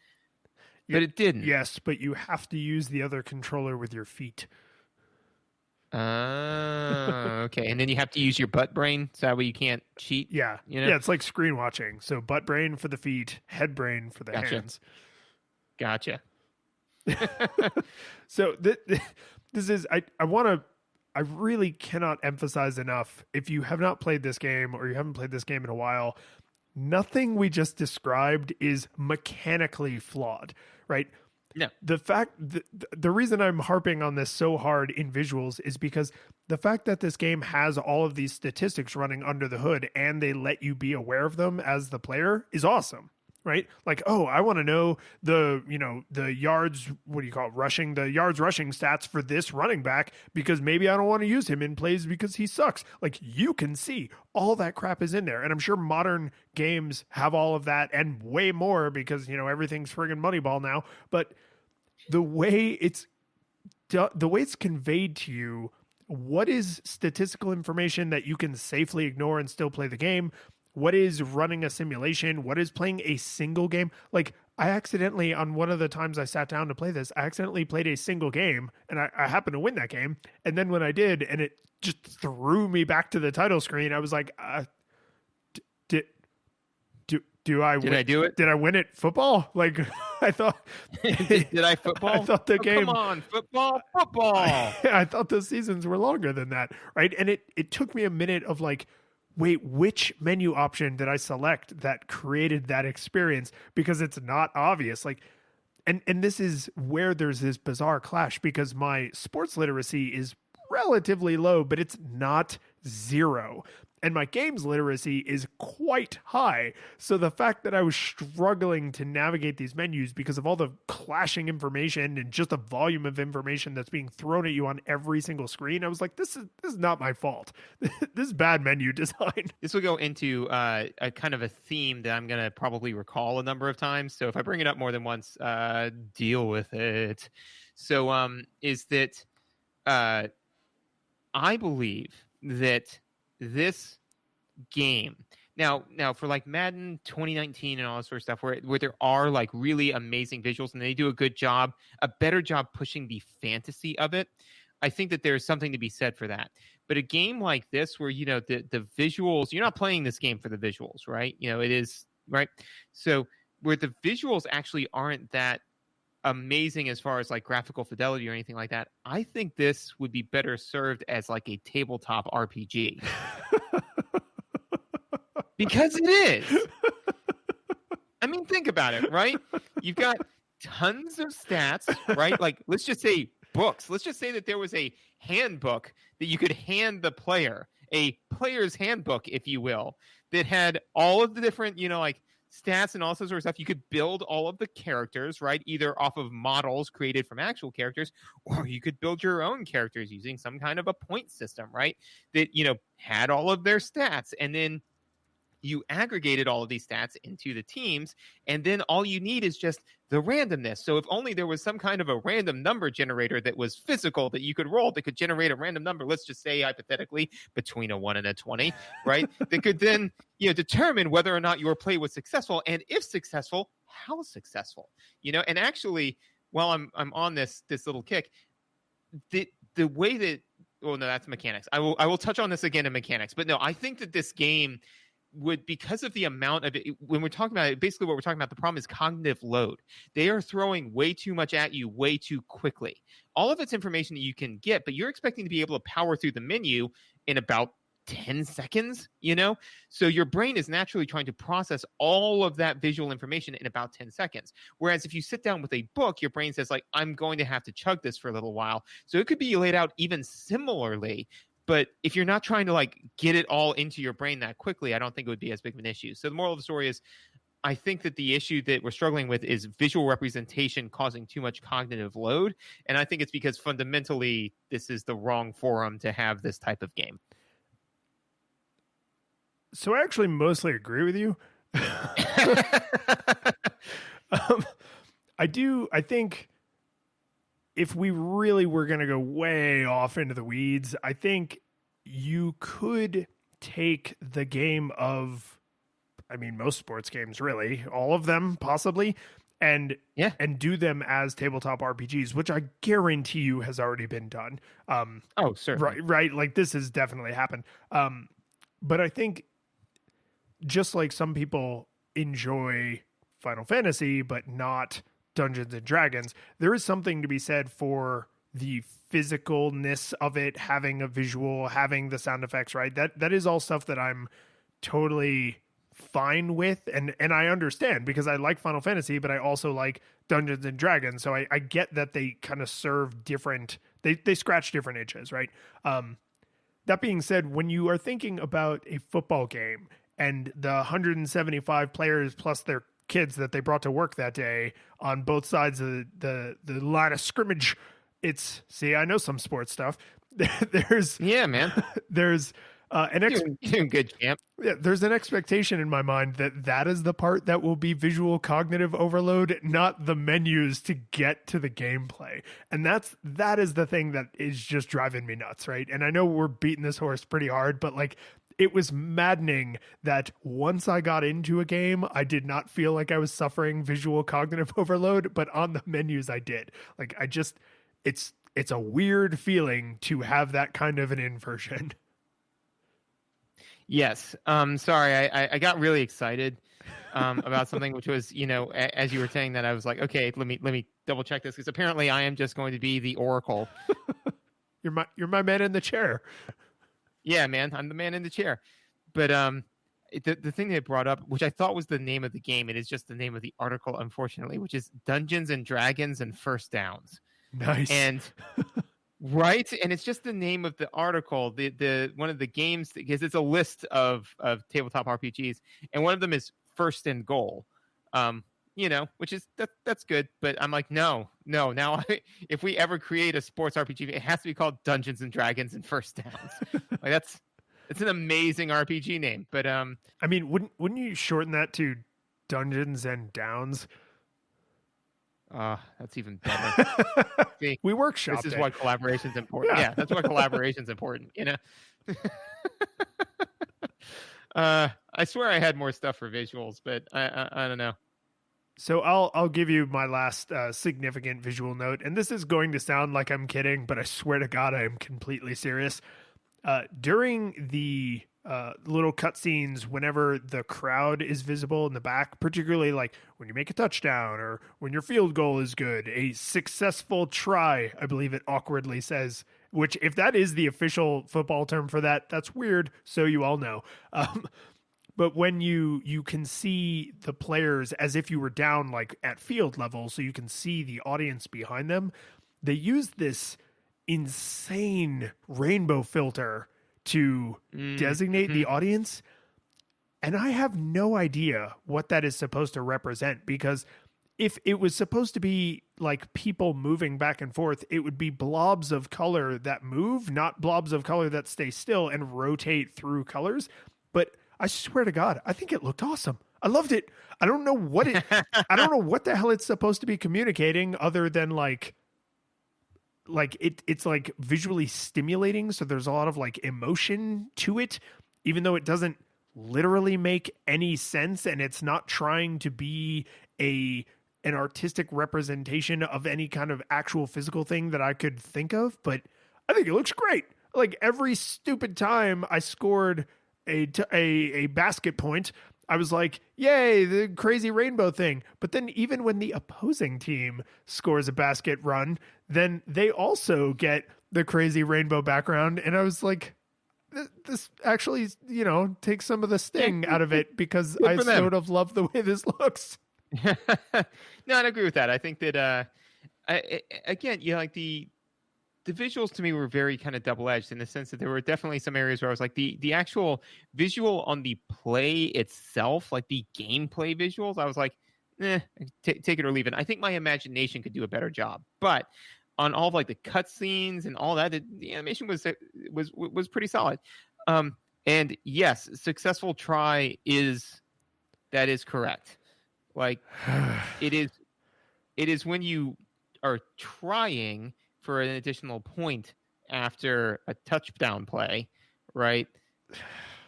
but it didn't. Yes, but you have to use the other controller with your feet. Okay. And then you have to use your butt brain, so that way you can't cheat. Yeah. You know? Yeah, it's like screen watching. So butt brain for the feet, head brain for the Gotcha. hands. Gotcha. So this is I really cannot emphasize enough, if you have not played this game or you haven't played this game in a while, nothing we just described is mechanically flawed, right? No. The reason I'm harping on this so hard in visuals is because the fact that this game has all of these statistics running under the hood and they let you be aware of them as the player is awesome, right? Like, oh, I want to know the yards, what do you call it, rushing, the yards rushing stats for this running back because maybe I don't want to use him in plays because he sucks. Like, you can see all that crap is in there. And I'm sure modern games have all of that and way more because, everything's friggin' Moneyball now. But the way it's conveyed to you, what is statistical information that you can safely ignore and still play the game? What is running a simulation? What is playing a single game? Like, I accidentally, on one of the times I sat down to play this, I accidentally played a single game and I happened to win that game. And then when I did, and it just threw me back to the title screen, I was like, Did I do it? Did I win it football? Like, I thought. Did I football? I thought the game. Come on, football. I thought the seasons were longer than that, right? And it took me a minute of like, wait, which menu option did I select that created that experience? Because it's not obvious. Like, and this is where there's this bizarre clash because my sports literacy is relatively low, but it's not zero. And my games literacy is quite high. So the fact that I was struggling to navigate these menus because of all the clashing information and just the volume of information that's being thrown at you on every single screen, I was like, this is not my fault. This is bad menu design. This will go into a kind of a theme that I'm going to probably recall a number of times. So if I bring it up more than once, deal with it. So is that I believe that this game now for like Madden 2019 and all this sort of stuff where there are like really amazing visuals and they do a better job pushing the fantasy of it. I think that there's something to be said for that. But a game like this where the visuals, you're not playing this game for the visuals, right? It is, right? So where the visuals actually aren't that amazing as far as like graphical fidelity or anything like that, I think this would be better served as like a tabletop RPG. Because it is. I mean, think about it, right? You've got tons of stats, right? Like, let's just say books. Let's just say that there was a handbook that you could hand the player, a player's handbook, if you will, that had all of the different, like stats and all sorts of stuff. You could build all of the characters, right? Either off of models created from actual characters, or you could build your own characters using some kind of a point system, right? That, had all of their stats. And then you aggregated all of these stats into the teams, and then all you need is just the randomness. So if only there was some kind of a random number generator that was physical that you could roll that could generate a random number, let's just say hypothetically between a 1 and a 20, right? That could then determine whether or not your play was successful, and if successful, how successful. And actually, while I'm on this little kick, the way that, well, no, that's mechanics. I will touch on this again in mechanics, but no, I think that this game would, because of the amount of it, when we're talking about it, basically what we're talking about, the problem is cognitive load. They are throwing way too much at you way too quickly. All of it's information that you can get, but you're expecting to be able to power through the menu in about 10 seconds, So your brain is naturally trying to process all of that visual information in about 10 seconds. Whereas if you sit down with a book, your brain says, like, I'm going to have to chug this for a little while. So it could be laid out even similarly. But if you're not trying to like get it all into your brain that quickly, I don't think it would be as big of an issue. So the moral of the story is, I think that the issue that we're struggling with is visual representation causing too much cognitive load. And I think it's because fundamentally this is the wrong forum to have this type of game. So I actually mostly agree with you. I think if we really were going to go way off into the weeds, I think you could take the game of, most sports games, really, all of them possibly, and Yeah. and do them as tabletop RPGs, which I guarantee you has already been done. Oh, certainly. Right. Like this has definitely happened. But I think just like some people enjoy Final Fantasy, but not Dungeons and Dragons, there is something to be said for the physicalness of it, having a visual, having the sound effects, right? That is all stuff that I'm totally fine with, and I understand because I like Final Fantasy, but I also like Dungeons and Dragons. So I get that they kind of serve different, they scratch different itches, right? That being said, when you are thinking about a football game and the 175 players plus their kids that they brought to work that day on both sides of the line of scrimmage, it's, see, I know some sports stuff. There's Yeah, man. there's You're doing good, champ. yeah, there's an expectation in my mind that that is the part that will be visual cognitive overload, not the menus to get to the gameplay. And that is the thing that is just driving me nuts, right? And I know we're beating this horse pretty hard, but like it was maddening that once I got into a game, I did not feel like I was suffering visual cognitive overload, but on the menus I did. Like I just it's a weird feeling to have that kind of an inversion. Yes. Sorry, I got really excited about something, which was, as you were saying that, I was like, okay, let me double check this, because apparently I am just going to be the Oracle. You're my man in the chair. Yeah, man, I'm the man in the chair. But the thing they brought up, which I thought was the name of the game, it is just the name of the article, unfortunately, which is Dungeons and Dragons and First Downs. Nice. And right, and it's just the name of the article, the one of the games, because it's a list of tabletop RPGs, and one of them is First and Goal, which is that's good. But I'm like, no. Now, if we ever create a sports RPG, it has to be called Dungeons and Dragons and First Downs. Like it's an amazing RPG name. But I mean, wouldn't you shorten that to Dungeons and Downs? That's even better. See, we workshop. This is why collaboration's important. Yeah, that's why collaboration's important. I swear I had more stuff for visuals, but I don't know. So I'll give you my last significant visual note, and this is going to sound like I'm kidding, but I swear to God I am completely serious. During the little cutscenes, whenever the crowd is visible in the back, particularly like when you make a touchdown or when your field goal is good, a successful try, I believe it awkwardly says, which if that is the official football term for that, that's weird. So you all know. But when you can see the players as if you were down like at field level, so you can see the audience behind them, they use this insane rainbow filter to designate the audience. And I have no idea what that is supposed to represent, because if it was supposed to be like people moving back and forth, it would be blobs of color that move, not blobs of color that stay still and rotate through colors. But I swear to God, I think it looked awesome. I loved it. I don't know what the hell it's supposed to be communicating other than like it's like visually stimulating. So there's a lot of like emotion to it, even though it doesn't literally make any sense. And it's not trying to be an artistic representation of any kind of actual physical thing that I could think of, but I think it looks great. Like every stupid time I scored a basket point, I was like, yay, the crazy rainbow thing. But then even when the opposing team scores a basket run, then they also get the crazy rainbow background. And I was like, this actually, takes some of the sting out of it, because I sort of love the way this looks. No, I agree with that. I think that, like the visuals to me were very kind of double-edged, in the sense that there were definitely some areas where I was like, the actual visual on the play itself, like the gameplay visuals, I was like, take it or leave it. I think my imagination could do a better job. But on all of like the cutscenes and all that, the animation was pretty solid. And yes, successful try is correct. Like it is when you are trying for an additional point after a touchdown play, right?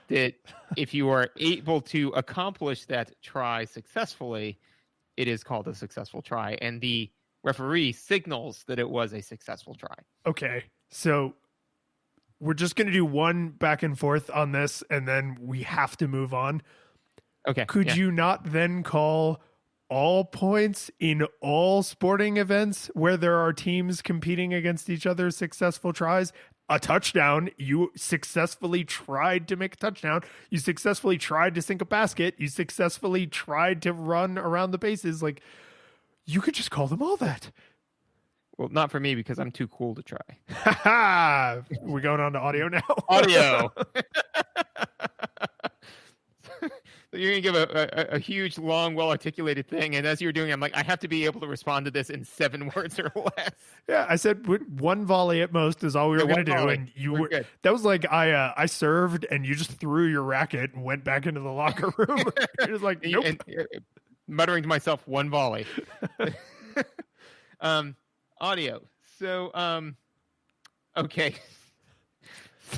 That if you are able to accomplish that try successfully, it is called a successful try, and the referee signals that it was a successful try. Okay, so we're just going to do one back and forth on this, and then we have to move on. Okay. Could you not then call all points in all sporting events where there are teams competing against each other successful tries a touchdown? You successfully tried to make a touchdown. You successfully tried to sink a basket. You successfully tried to run around the bases. Like, you could just call them all that. Well, not for me because I'm too cool to try. Ha! We're going on to audio now. Audio. So you're going to give a huge, long, well-articulated thing, and as you're doing it, I'm like, I have to be able to respond to this in 7 words or less. Yeah, I said one volley at most is all we were going to do, volley. and you We're were. good. That was like I served, and you just threw your racket and went back into the locker room. You're just like, nope. And muttering to myself, one volley. Audio. So, okay.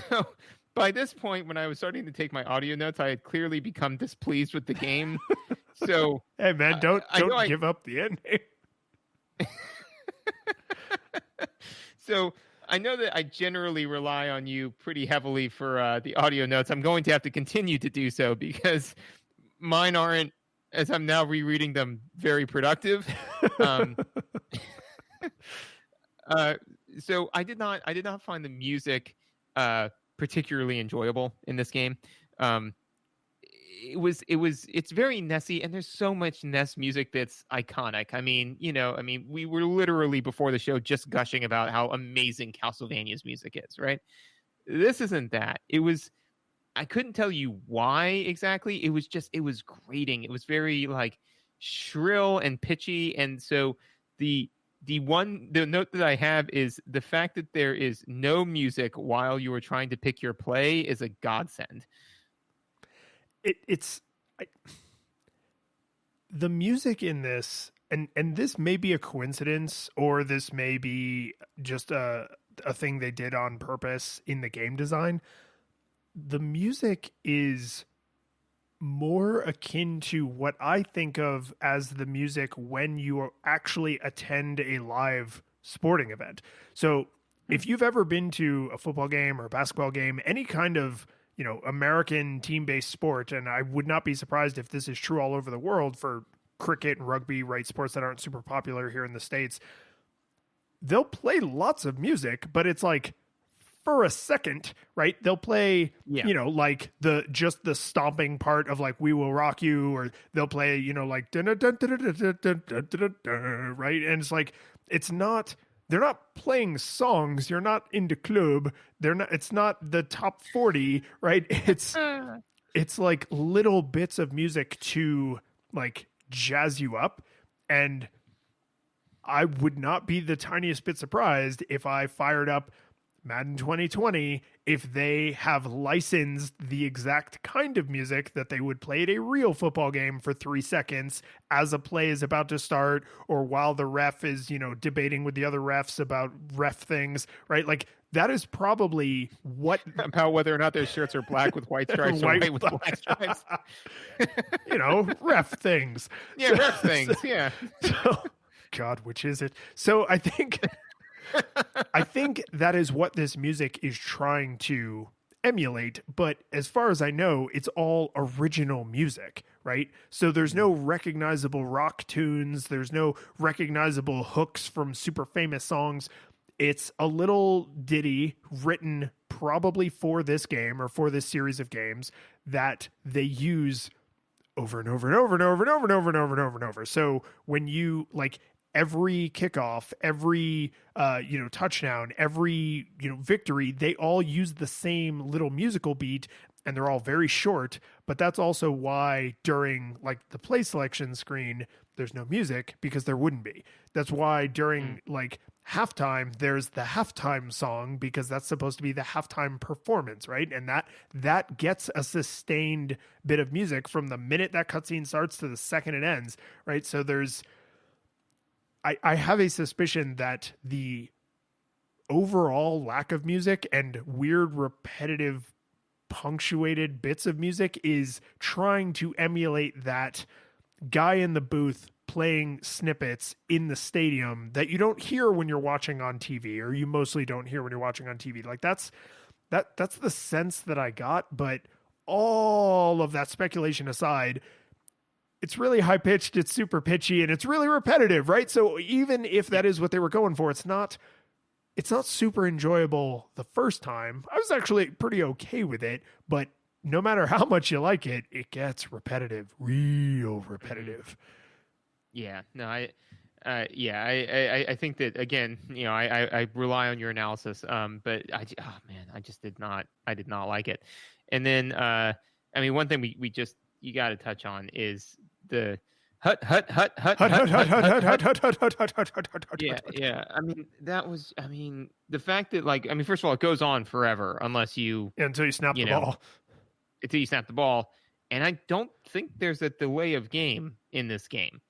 So by this point, when I was starting to take my audio notes, I had clearly become displeased with the game. So, hey man, don't give up the ending. So I know that I generally rely on you pretty heavily for the audio notes. I'm going to have to continue to do so because mine aren't, as I'm now rereading them, very productive. So I did not find the music particularly enjoyable in this game. It's very Nessy, and there's so much Ness music that's iconic. I mean, we were literally before the show just gushing about how amazing Castlevania's music is, right? This isn't that. I couldn't tell you why exactly. It was grating. It was very like shrill and pitchy. And so the note that I have is the fact that there is no music while you are trying to pick your play is a godsend. The music in this, and this may be a coincidence, or this may be just a thing they did on purpose in the game design. The music is more akin to what I think of as the music when you actually attend a live sporting event. So if you've ever been to a football game or a basketball game, any kind of, American team-based sport, and I would not be surprised if this is true all over the world for cricket and rugby, right? Sports that aren't super popular here in the States. They'll play lots of music, but it's like for a second, right? They'll play, like the stomping part of like "We Will Rock You," or they'll play, like right? And it's like they're not playing songs. You're not into club. It's not the top 40, right? It's like little bits of music to like jazz you up, and I would not be the tiniest bit surprised if I fired up Madden 2020 if they have licensed the exact kind of music that they would play at a real football game for 3 seconds as a play is about to start, or while the ref is, debating with the other refs about ref things, right? Like that is probably what about whether or not their shirts are black with white stripes or white with black stripes. Ref things. Yeah, ref things. Yeah. So, God, which is it? So I think that is what this music is trying to emulate. But as far as I know, it's all original music, right? So there's no recognizable rock tunes. There's no recognizable hooks from super famous songs. It's a little ditty written probably for this game or for this series of games that they use over and over and over and over and over and over and over and over and over. So when you like every kickoff, every touchdown, every victory, they all use the same little musical beat, and they're all very short. But that's also why during like the play selection screen, there's no music, because there wouldn't be. That's why during like halftime, there's the halftime song, because that's supposed to be the halftime performance, right? And that gets a sustained bit of music from the minute that cutscene starts to the second it ends, right? So I have a suspicion that the overall lack of music and weird repetitive punctuated bits of music is trying to emulate that guy in the booth playing snippets in the stadium that you don't hear when you're watching on TV, or you mostly don't hear when you're watching on TV. Like that's the sense that I got. But all of that speculation aside, it's really high pitched, it's super pitchy, and it's really repetitive, right? So even if that is what they were going for, it's not super enjoyable the first time. I was actually pretty okay with it, but no matter how much you like it, it gets repetitive, real repetitive. Yeah, no, I think that, again, I rely on your analysis, but I did not like it. And then, one thing you got to touch on is the hut. Yeah. The fact that, first of all, it goes on forever unless until you snap the ball. Until you snap the ball, and I don't think there's a delay of game in this game.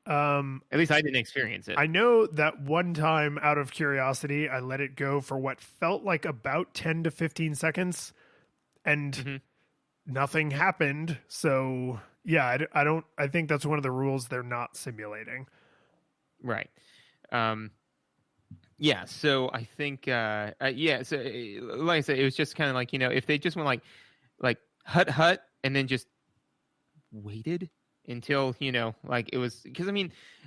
At least I didn't experience it. I know that one time, out of curiosity, I let it go for what felt like about 10 to 15 seconds, and nothing happened. So yeah, I think that's one of the rules they're not simulating. Right. Yeah. So I think, So like I said, it was just kind of like, if they just went like hut, and then just waited until, it was, because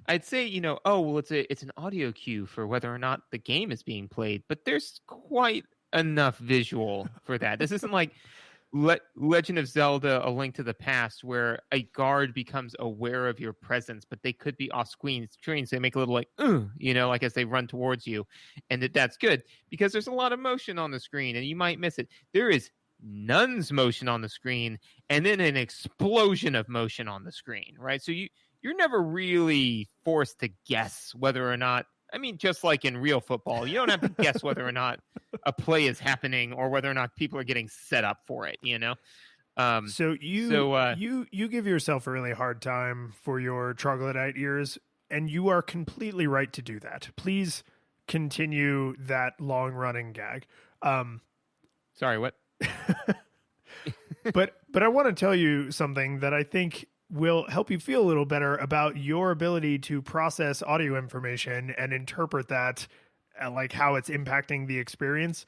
I'd say, it's an audio cue for whether or not the game is being played, but there's quite enough visual for that. This isn't like Legend of Zelda: A Link to the Past, where a guard becomes aware of your presence, but they could be off screen. So they make a little like as they run towards you, and that's good because there's a lot of motion on the screen, and you might miss it. There is none's motion on the screen, and then an explosion of motion on the screen, right? So you're never really forced to guess whether or not. Just like in real football, you don't have to guess whether or not a play is happening or whether or not people are getting set up for it, So you give yourself a really hard time for your troglodyte ears, and you are completely right to do that. Please continue that long-running gag. Sorry, what? But I want to tell you something that I think will help you feel a little better about your ability to process audio information and interpret that, like how it's impacting the experience.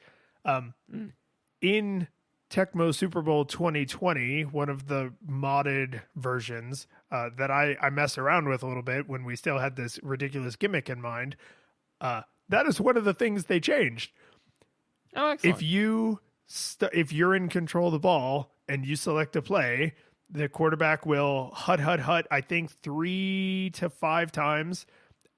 In Tecmo Super Bowl 2020, one of the modded versions that I mess around with a little bit when we still had this ridiculous gimmick in mind, that is one of the things they changed. Oh, excellent. If you're in control of the ball and you select a play, the quarterback will hut, I think 3 to 5 times,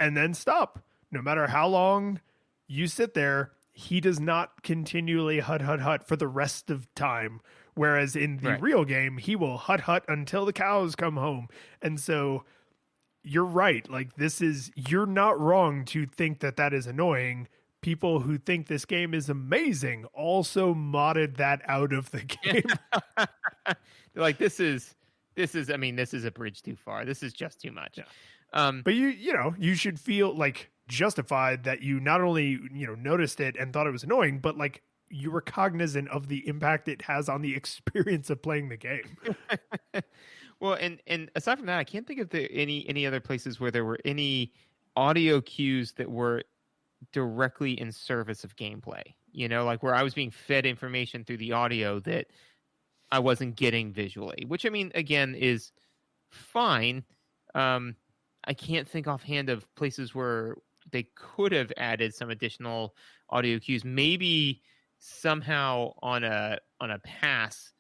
and then stop. No matter how long you sit there, he does not continually hut for the rest of time. Whereas in the real game, he will hut until the cows come home. And so you're right. Like you're not wrong to think that is annoying. People who think this game is amazing also modded that out of the game. They're like, this is a bridge too far. This is just too much. Yeah. But you should feel like justified that you not only, noticed it and thought it was annoying, but like you were cognizant of the impact it has on the experience of playing the game. Well, and aside from that, I can't think of any other places where there were any audio cues that were directly in service of gameplay, like where I was being fed information through the audio that I wasn't getting visually, which again is fine. I can't think offhand of places where they could have added some additional audio cues, maybe somehow on a pass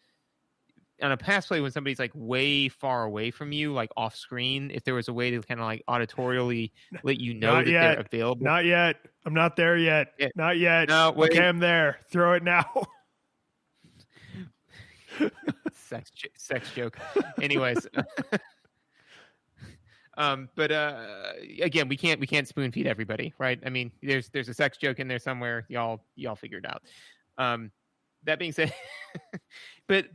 play when somebody's like way far away from you, like off screen, if there was a way to kind of like auditorially let you know they're available. Not yet. I'm not there yet. Yeah. Not yet. No, wait. Okay, I'm there. Throw it now. Sex joke. Anyways. But again, we can't spoon feed everybody, right? There's a sex joke in there somewhere. Y'all figure it out. That being said, but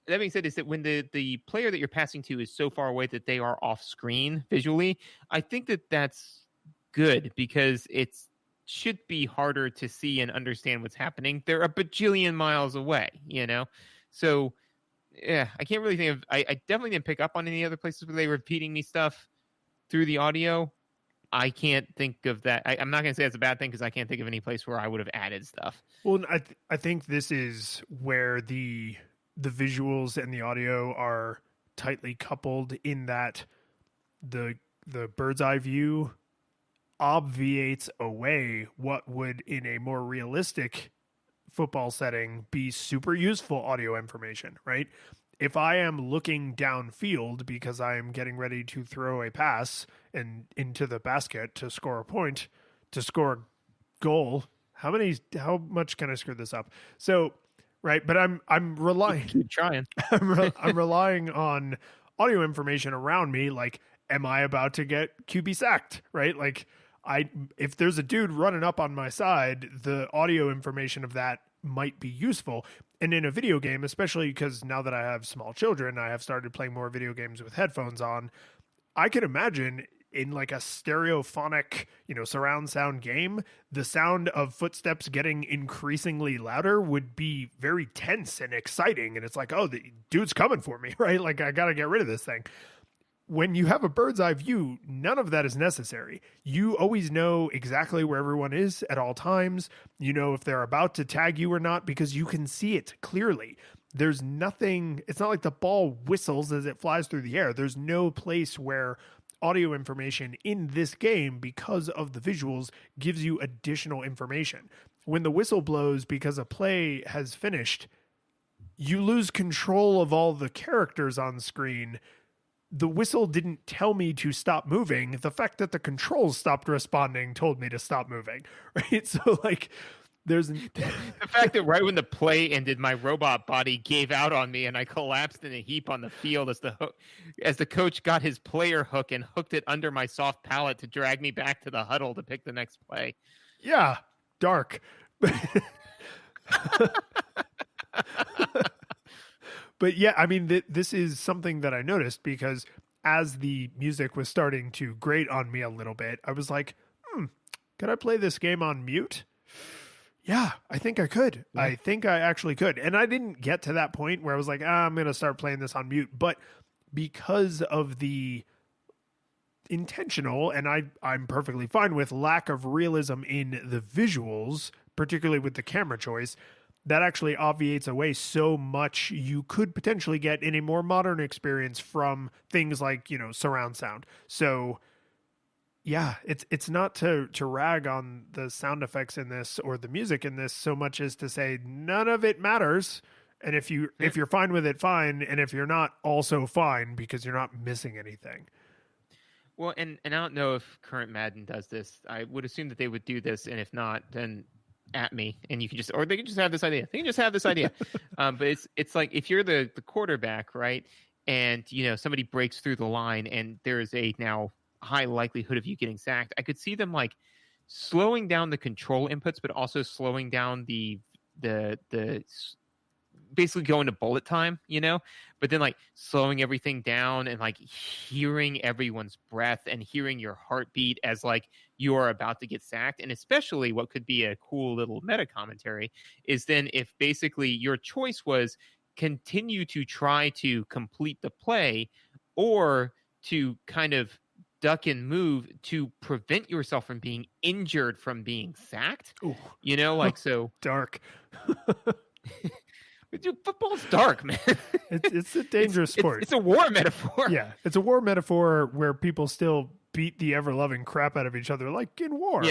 that being said, is that when the player that you're passing to is so far away that they are off screen visually, I think that's good because it should be harder to see and understand what's happening. They're a bajillion miles away, So yeah, I can't really think of. I definitely didn't pick up on any other places where they were repeating me stuff. through the audio, I can't think of that. I'm not going to say it's a bad thing because I can't think of any place where I would have added stuff. Well, I think this is where the visuals and the audio are tightly coupled in that the bird's eye view obviates away what would in a more realistic football setting be super useful audio information, right? If I am looking downfield because I am getting ready to throw a pass and into the basket to score a point, to score a goal, how much can I screw this up? So, right, but I'm relying Keep trying. I'm relying on audio information around me, like, am I about to get QB sacked, right? Like, if there's a dude running up on my side, the audio information of that might be useful. And in a video game, especially because now that I have small children, I have started playing more video games with headphones on. I can imagine in like a stereophonic, surround sound game, the sound of footsteps getting increasingly louder would be very tense and exciting. And it's like, oh, the dude's coming for me, right? Like, I got to get rid of this thing. When you have a bird's eye view, none of that is necessary. You always know exactly where everyone is at all times. You know if they're about to tag you or not because you can see it clearly. There's nothing, it's not like the ball whistles as it flies through the air. There's no place where audio information in this game, because of the visuals, gives you additional information. When the whistle blows because a play has finished, you lose control of all the characters on screen. The whistle didn't tell me to stop moving. The fact that the controls stopped responding told me to stop moving, right? So, like, there's the fact that right when the play ended, my robot body gave out on me and I collapsed in a heap on the field as the coach got his player hook and hooked it under my soft palate to drag me back to the huddle to pick the next play. Yeah, dark. But yeah, I mean, this is something that I noticed because as the music was starting to grate on me a little bit, I was like, could I play this game on mute? Yeah, I think I could. Yeah. I think I actually could. And I didn't get to that point where I was like, I'm going to start playing this on mute. But because of the intentional, and I'm perfectly fine with, lack of realism in the visuals, particularly with the camera choice, that actually obviates away so much you could potentially get in a more modern experience from things like, surround sound. So yeah, it's not to rag on the sound effects in this or the music in this so much as to say none of it matters. And if you're fine with it, fine. And if you're not, also fine, because you're not missing anything. Well, and I don't know if current Madden does this. I would assume that they would do this, and if not, then at me, and you can just, or they can just have this idea. They can just have this idea. But it's like if you're the quarterback, right, and somebody breaks through the line, and there is a now high likelihood of you getting sacked. I could see them like slowing down the control inputs, but also slowing down the basically going to bullet time, but then like slowing everything down and like hearing everyone's breath and hearing your heartbeat as like you are about to get sacked. And especially what could be a cool little meta commentary is then if basically your choice was continue to try to complete the play or to kind of duck and move to prevent yourself from being injured from being sacked. Ooh. Like so dark. Dude, football's dark, man. It's a dangerous sport. It's a war metaphor. Yeah, it's a war metaphor where people still beat the ever-loving crap out of each other, like in war.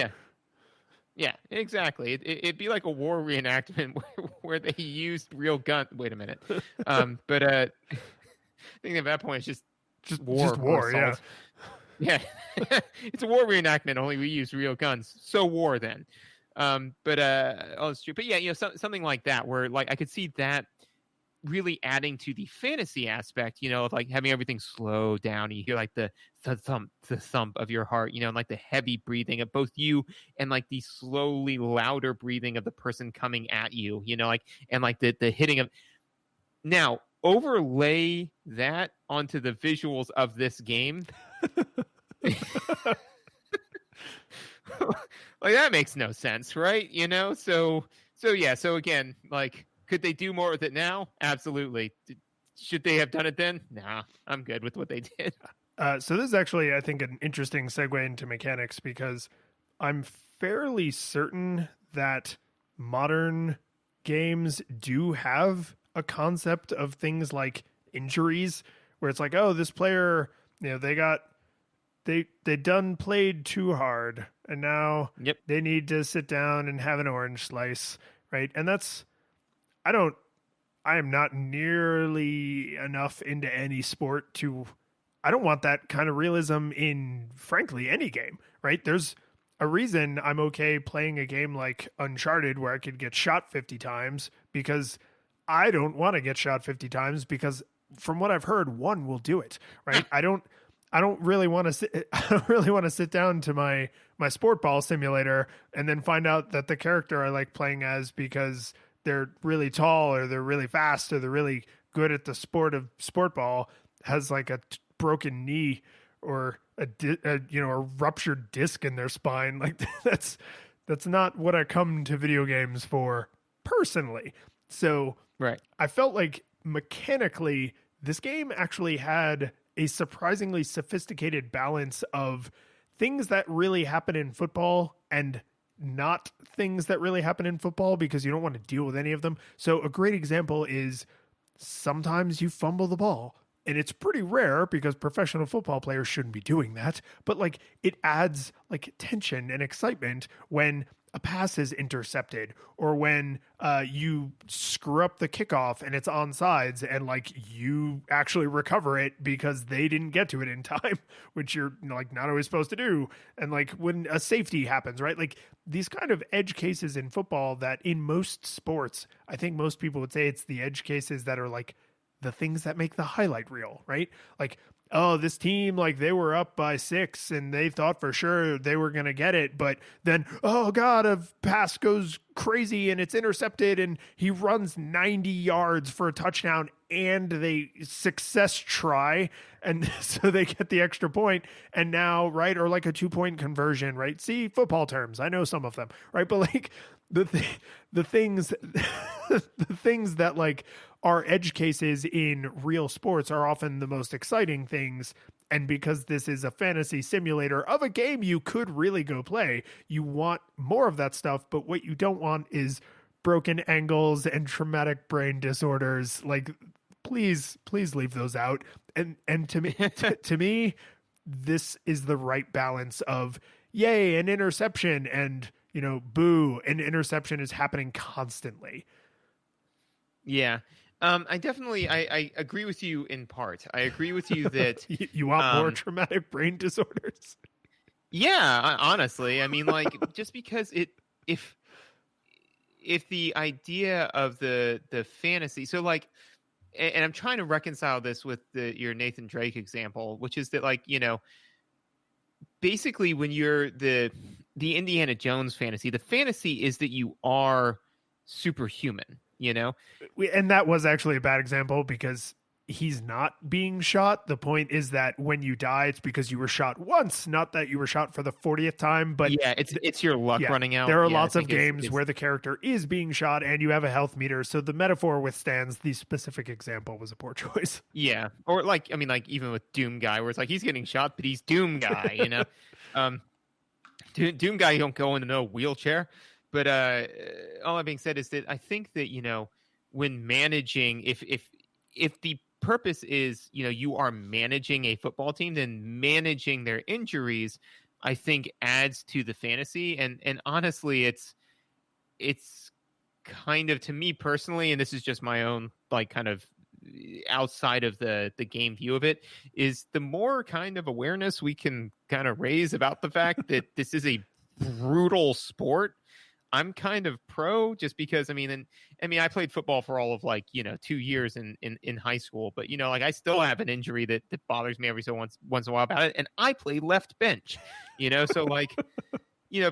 Yeah, exactly. It'd be like a war reenactment where they used real guns. Wait a minute. But I think at that point it's just war. Just war, yeah. Yeah. It's a war reenactment, only we use real guns. So war then. It's true. But yeah, something like that where like I could see that really adding to the fantasy aspect, of like having everything slow down. You hear like the thump of your heart, and like the heavy breathing of both you and like the slowly louder breathing of the person coming at you, and like the hitting of. Now, overlay that onto the visuals of this game. Like that makes no sense, right? So again, like, could they do more with it now? Absolutely. Should they have done it then? Nah, I'm good with what they did. So this is actually, I think, an interesting segue into mechanics because I'm fairly certain that modern games do have a concept of things like injuries, where it's like, oh, this player, they done played too hard, and now Yep. they need to sit down and have an orange slice, right? And that's I don't I am not nearly enough into any sport to I don't want that kind of realism in frankly any game, right? There's a reason I'm okay playing a game like Uncharted where I could get shot 50 times because I don't want to get shot 50 times because from what I've heard one will do it, right? I don't really want to sit I don't really want to sit down to my sport ball simulator and then find out that the character I like playing as because they're really tall or they're really fast or they're really good at the sport of sport ball has like a broken knee or a ruptured disc in their spine. Like that's not what I come to video games for personally. So Right. I felt like mechanically this game actually had a surprisingly sophisticated balance of things that really happen in football and not things that really happen in football because you don't want to deal with any of them. So a great example is sometimes you fumble the ball. And it's pretty rare because professional football players shouldn't be doing that. But like it adds like tension and excitement when a pass is intercepted or when you screw up the kickoff and it's on sides and like you actually recover it because they didn't get to it in time, which you're like not always supposed to do. And like when a safety happens, right? Like these kind of edge cases in football that in most sports, I think most people would say it's the edge cases that are like the things that make the highlight reel, right? Like, oh, this team, like they were up by 6 and they thought for sure they were going to get it. But then, oh God, a pass goes crazy and it's intercepted and he runs 90 yards for a touchdown and they success try. And so they get the extra point. And now, right. Or like a 2-point conversion, right? See football terms. I know some of them, right? But like the things, the things that like, our edge cases in real sports are often the most exciting things. And because this is a fantasy simulator of a game you could really go play, you want more of that stuff. But what you don't want is broken angles and traumatic brain disorders. Like, please leave those out. And to me, to me, this is the right balance of yay, an interception and, boo, an interception is happening constantly. Yeah. I definitely I agree with you in part. I agree with you that you want more traumatic brain disorders. Yeah, honestly, I mean, like just because if the idea of the fantasy, so like, and I'm trying to reconcile this with your Nathan Drake example, which is that like basically when you're the Indiana Jones fantasy, the fantasy is that you are superhuman. And that was actually a bad example because he's not being shot. The point is that when you die, it's because you were shot once, not that you were shot for the 40th time. But yeah, it's your luck running out. There are lots of games where the character is being shot and you have a health meter. So the metaphor withstands. The specific example was a poor choice. Yeah. Or like, I mean, like even with Doom Guy, where it's like he's getting shot, but he's Doom Guy, Doom Guy, you don't go into no wheelchair. But all that being said is that I think that, when managing, if the purpose is, you are managing a football team, then managing their injuries, I think adds to the fantasy. And honestly, it's kind of, to me personally, and this is just my own, like kind of outside of the game view of it, is the more kind of awareness we can kind of raise about the fact that this is a brutal sport. I'm kind of pro just because, I mean, I played football for all of 2 years in high school, but like I still have an injury that bothers me every so once in a while about it. And I play left bench, so like,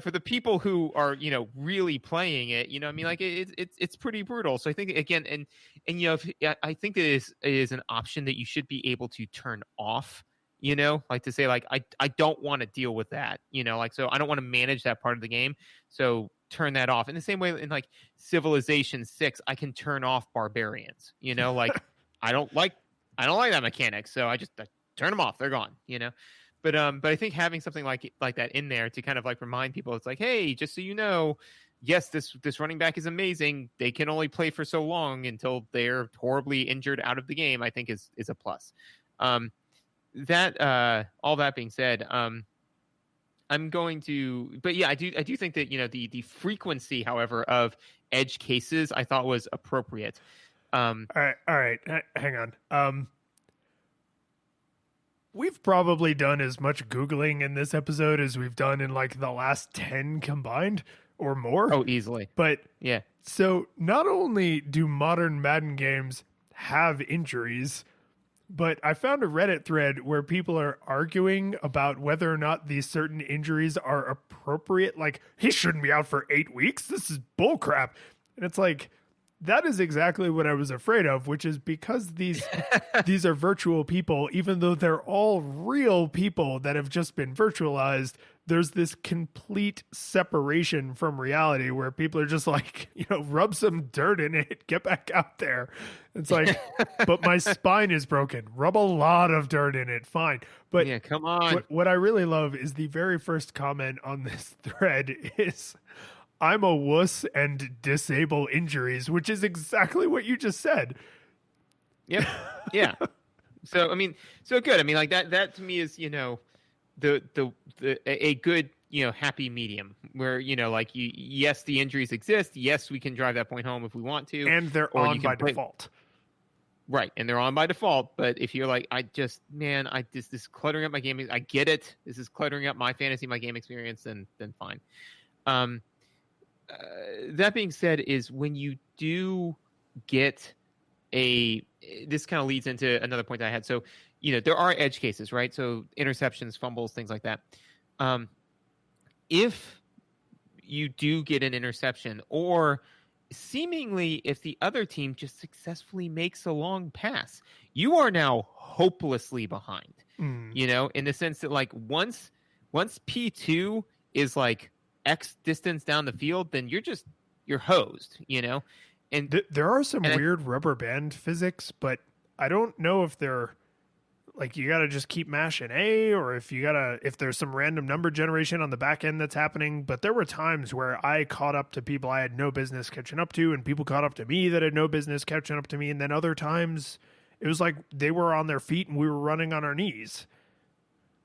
for the people who are, really playing it, it's pretty brutal. So I think again, and I think that it is an option that you should be able to turn off. Like to say, like, I don't want to deal with that, so I don't want to manage that part of the game. So turn that off. In the same way in like Civilization 6, I can turn off barbarians, like I don't like that mechanic. So I just turn them off. They're gone, But I think having something like that in there to kind of like remind people, it's like, hey, just so you know, yes, this running back is amazing. They can only play for so long until they're horribly injured out of the game, I think is a plus. That all that being said, I'm going to, but yeah, I do think that the frequency, however, of edge cases I thought was appropriate. All right, hang on. We've probably done as much Googling in this episode as we've done in like the last 10 combined or more. Oh, easily. But yeah. So not only do modern Madden games have injuries, but I found a Reddit thread where people are arguing about whether or not these certain injuries are appropriate. Like, he shouldn't be out for 8 weeks. This is bullcrap. And it's like, that is exactly what I was afraid of, which is because these are virtual people, even though they're all real people that have just been virtualized, there's this complete separation from reality where people are just like, rub some dirt in it, get back out there. It's like, but my spine is broken. Rub a lot of dirt in it. Fine. But yeah, come on. What I really love is the very first comment on this thread is, I'm a wuss and disable injuries, which is exactly what you just said. Yep. Yeah. So, I mean, so good. I mean, like that to me is, a good, happy medium where, yes, the injuries exist. Yes, we can drive that point home if we want to. And they're on by default. Right. And they're on by default. But if you're like, this is cluttering up my game. I get it. This is cluttering up my fantasy, my game experience, then fine. That being said, is when you do get this kind of leads into another point that I had. So, there are edge cases, right? So interceptions, fumbles, things like that. If you do get an interception, or seemingly if the other team just successfully makes a long pass, you are now hopelessly behind, in the sense that like once P2 is like X distance down the field, then you're hosed, and there are some weird rubber band physics, but I don't know if they're like, you got to just keep mashing A, or if there's some random number generation on the back end that's happening. But there were times where I caught up to people I had no business catching up to, and people caught up to me that had no business catching up to me. And then other times it was like they were on their feet and we were running on our knees.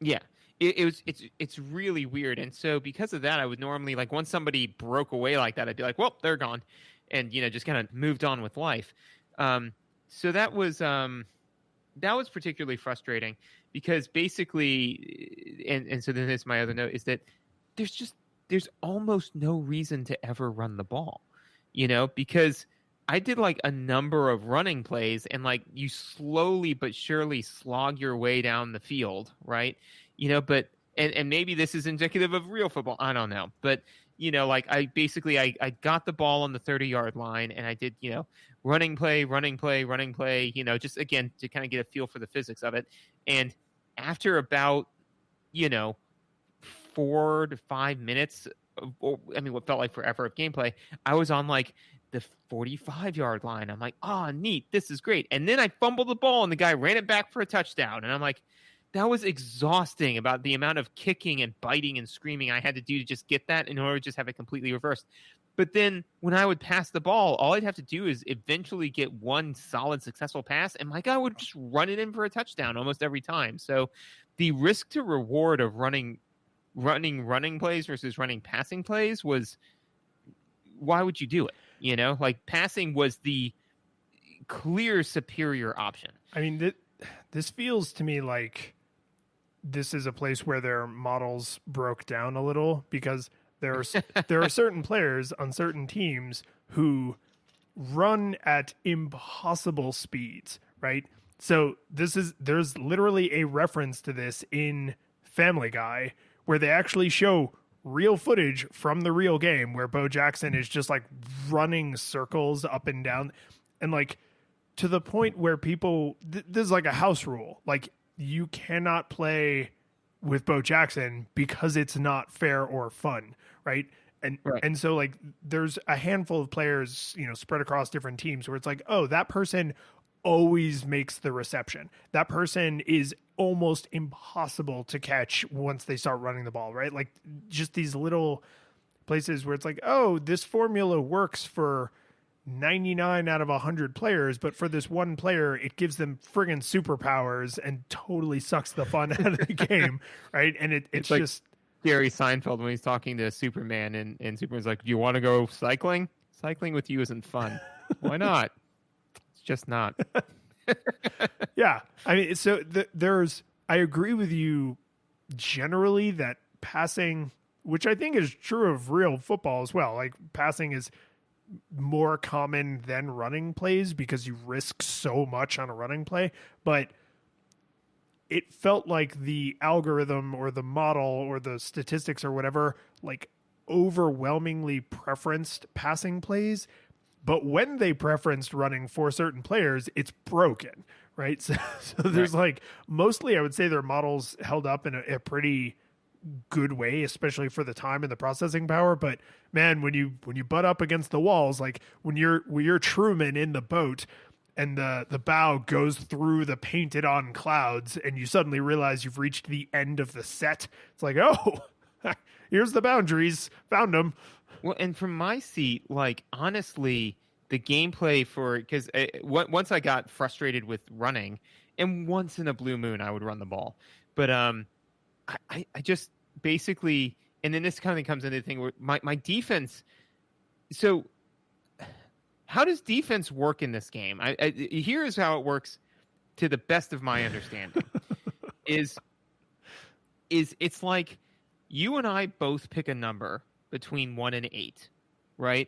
Yeah. It's really weird. And so because of that, I would normally, like, once somebody broke away like that, I'd be like, well, they're gone, and just kind of moved on with life. So that was particularly frustrating because basically, and so then this is my other note, is that there's almost no reason to ever run the ball, because I did like a number of running plays, and like you slowly but surely slog your way down the field, right? But and maybe this is indicative of real football. I don't know. But, like I got the ball on the 30-yard line, and I did, running play, just again to kind of get a feel for the physics of it. And after about, 4 to 5 minutes, what felt like forever of gameplay, I was on like the 45-yard line. I'm like, oh, neat. This is great. And then I fumbled the ball and the guy ran it back for a touchdown. And I'm like, that was exhausting, about the amount of kicking and biting and screaming I had to do to just get that in order to just have it completely reversed. But then when I would pass the ball, all I'd have to do is eventually get one solid, successful pass, and my guy would just run it in for a touchdown almost every time. So the risk to reward of running plays versus running passing plays was, why would you do it? Like, passing was the clear superior option. I mean, this feels to me like this is a place where their models broke down a little, because there are certain players on certain teams who run at impossible speeds, right? So there's literally a reference to this in Family Guy where they actually show real footage from the real game where Bo Jackson is just like running circles up and down, and like to the point where people, this is like a house rule. Like, you cannot play with Bo Jackson because it's not fair or fun, right? And so like there's a handful of players, spread across different teams where it's like, oh, that person always makes the reception. That person is almost impossible to catch once they start running the ball, right? Like just these little places where it's like, oh, this formula works for 99 out of 100 players, but for this one player, it gives them friggin' superpowers and totally sucks the fun out of the game, right? And it's like just Gary Seinfeld when he's talking to Superman, and Superman's like, "Do you want to go cycling? Cycling with you isn't fun. Why not? It's just not." Yeah, I mean, so I agree with you generally that passing, which I think is true of real football as well, like passing is more common than running plays because you risk so much on a running play. But it felt like the algorithm or the model or the statistics or whatever, like overwhelmingly preferenced passing plays. But when they preferenced running for certain players, it's broken, right? So there's like, mostly I would say their models held up in a pretty good way, especially for the time and the processing power. But man, when you butt up against the walls, like when you're Truman in the boat and the bow goes through the painted on clouds and you suddenly realize you've reached the end of the set, it's like, oh, here's the boundaries, found them. Well, and from my seat, like honestly, the gameplay for, because once I got frustrated with running, and once in a blue moon I would run the ball, but I just basically, and then this kind of comes into the thing where my defense. So, how does defense work in this game? Here's how it works, to the best of my understanding, is it's like you and I both pick a number between 1 and 8, right?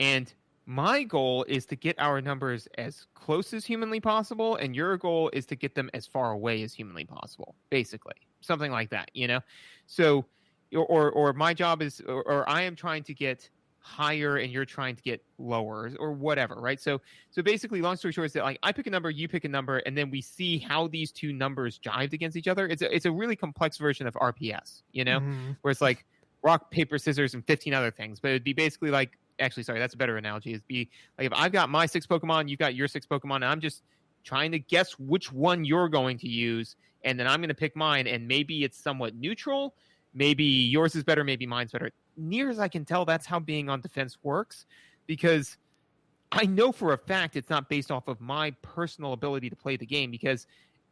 And my goal is to get our numbers as close as humanly possible, and your goal is to get them as far away as humanly possible, basically. Something like that, you know? So, or my job is, or I am trying to get higher and you're trying to get lower or whatever, right? So basically, long story short, is that like I pick a number, you pick a number, and then we see how these two numbers jived against each other. It's a really complex version of RPS, you know, where it's like rock, paper, scissors, and 15 other things. But it'd be basically like, actually, sorry, that's a better analogy. It'd be like if I've got my 6 Pokemon, you've got your 6 Pokemon, and I'm just trying to guess which one you're going to use, and then I'm going to pick mine, and maybe it's somewhat neutral. Maybe yours is better, maybe mine's better. Near as I can tell, that's how being on defense works, because I know for a fact it's not based off of my personal ability to play the game, because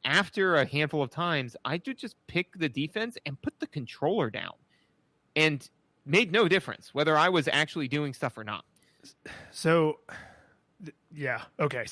after a handful of times, I do just pick the defense and put the controller down, and made no difference whether I was actually doing stuff or not. So, yeah. Okay.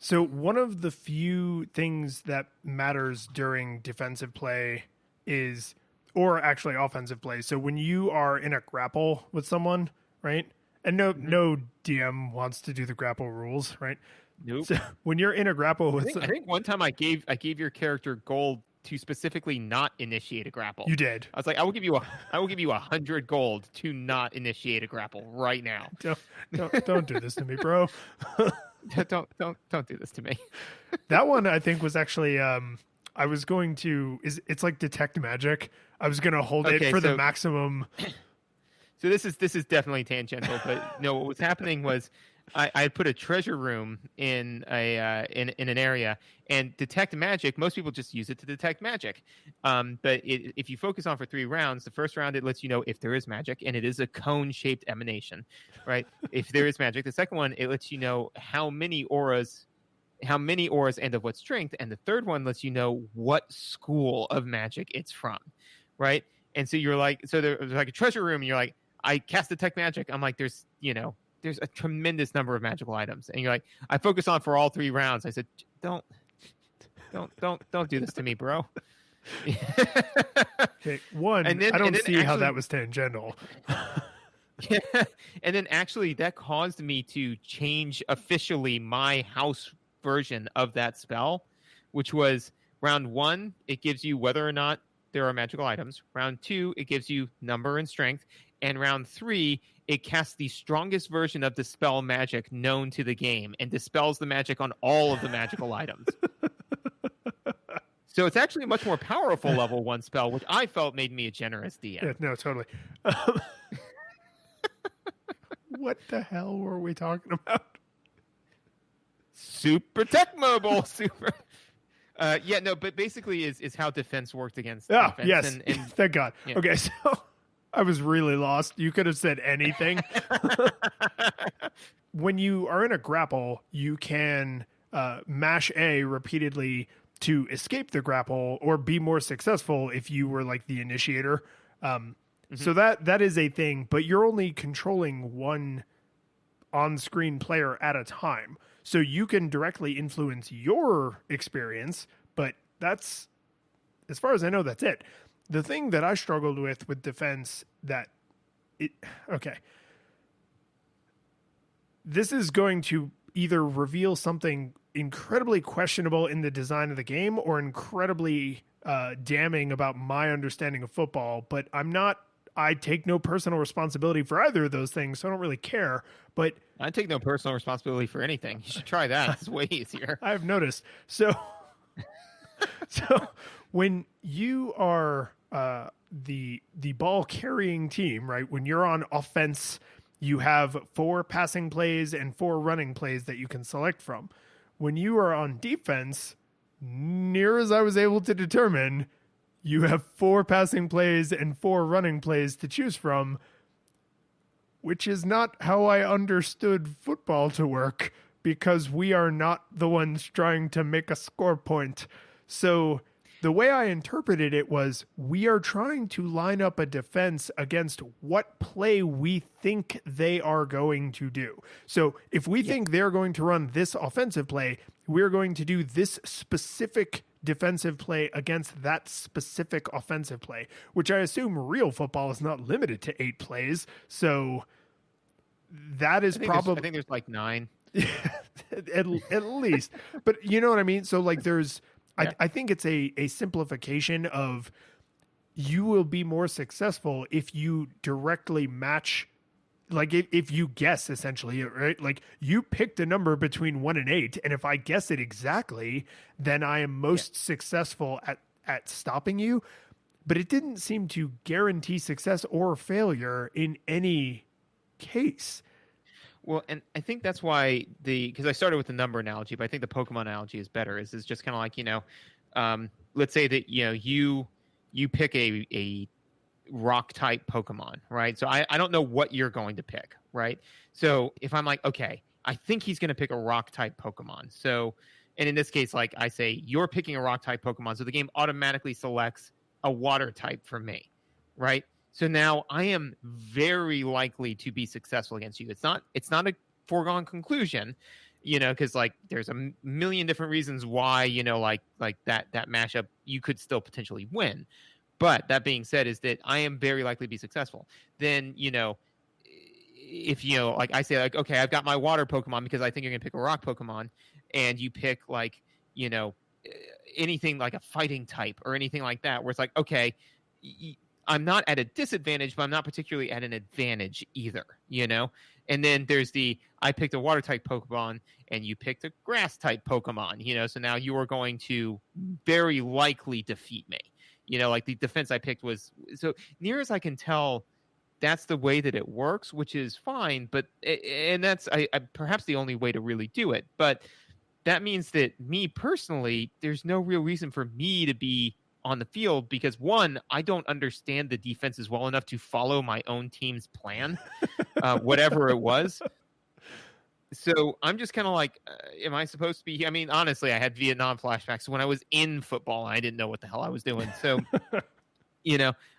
So one of the few things that matters during defensive play is, or actually offensive play. So when you are in a grapple with someone, right? And no DM wants to do the grapple rules, right? Nope. So when you're in a grapple with, I think one time I gave your character gold to specifically not initiate a grapple. You did. I was like, I will give you 100 gold to not initiate a grapple right now. Don't do this to me, bro. don't do this to me. That one I think was actually I was going to it's like detect magic. I was going to hold it for the maximum. So this is definitely tangential, but no, what was happening was I put a treasure room in an area, and detect magic. Most people just use it to detect magic, but if you focus on for 3 rounds, the first round it lets you know if there is magic, and it is a cone-shaped emanation, right? If there is magic, the second one it lets you know how many auras and of what strength, and the third one lets you know what school of magic it's from, right? And so you're like, so there's like a treasure room, and you're like, I cast detect magic. I'm like, there's a tremendous number of magical items, and you're like, I focus on for all 3 rounds. I said, don't do this to me, bro. Okay, one, I don't see how that was tangential. Yeah, and then actually that caused me to change officially my house version of that spell, which was round 1, it gives you whether or not there are magical items. Round 2, it gives you number and strength. And round 3, it casts the strongest version of dispel magic known to the game and dispels the magic on all of the magical items. So it's actually a much more powerful level 1 spell, which I felt made me a generous DM. Yeah, no, totally. What the hell were we talking about? Super Tecmo Bowl, super. Yeah, no, but basically is how defense worked against Oh, offense. yes. And Thank God. yeah. Okay, so I was really lost. You could have said anything. When you are in a grapple, you can mash A repeatedly to escape the grapple or be more successful if you were like the initiator. So that is a thing, but you're only controlling one on-screen player at a time. So you can directly influence your experience, but that's, as far as I know, that's it. The thing that I struggled with defense okay. This is going to either reveal something incredibly questionable in the design of the game or incredibly damning about my understanding of football, but I take no personal responsibility for either of those things, so I don't really care. But I take no personal responsibility for anything. You should try that. It's way easier. I've noticed. So when you are the ball carrying team, right? When you're on offense, you have 4 passing plays and 4 running plays that you can select from. When you are on defense, near as I was able to determine, you have 4 passing plays and 4 running plays to choose from, which is not how I understood football to work, because we are not the ones trying to make a score point. So the way I interpreted it was, we are trying to line up a defense against what play we think they are going to do. So if we think they're going to run this offensive play, we're going to do this specific defensive play against that specific offensive play, which I assume real football is not limited to 8 plays. So that is probably, I think there's like 9 at least, but you know what I mean? So like I think it's a simplification of, you will be more successful if you directly match, like if you guess essentially, right? Like you picked a number between 1 and 8, and if I guess it exactly, then I am most successful at stopping you. But it didn't seem to guarantee success or failure in any case. Well, and I think that's why because I started with the number analogy, but I think the Pokemon analogy is better. Is just kind of like, let's say that you pick a rock type Pokemon, right? So I don't know what you're going to pick, right? So if I'm like, okay, I think he's going to pick a rock type Pokemon. So, and in this case, like I say, you're picking a rock type Pokemon, so the game automatically selects a water type for me, right? So now I am very likely to be successful against you. It's not a foregone conclusion, because like there's a million different reasons why, like that mashup, you could still potentially win. But that being said, is that I am very likely to be successful. Then, if like I say, like, okay, I've got my water Pokemon because I think you're gonna pick a rock Pokemon, and you pick like, anything like a fighting type or anything like that, where it's like, okay, I'm not at a disadvantage, but I'm not particularly at an advantage either, And then there's I picked a water type Pokemon and you picked a grass type Pokemon, so now you are going to very likely defeat me. Like the defense I picked was, so near as I can tell, that's the way that it works, which is fine, and that's I perhaps the only way to really do it. But that means that me personally, there's no real reason for me to be on the field, because one, I don't understand the defenses well enough to follow my own team's plan, whatever it was. So I'm just kind of like, am I supposed to be? I mean, honestly, I had Vietnam flashbacks when I was in football. I didn't know what the hell I was doing. So, I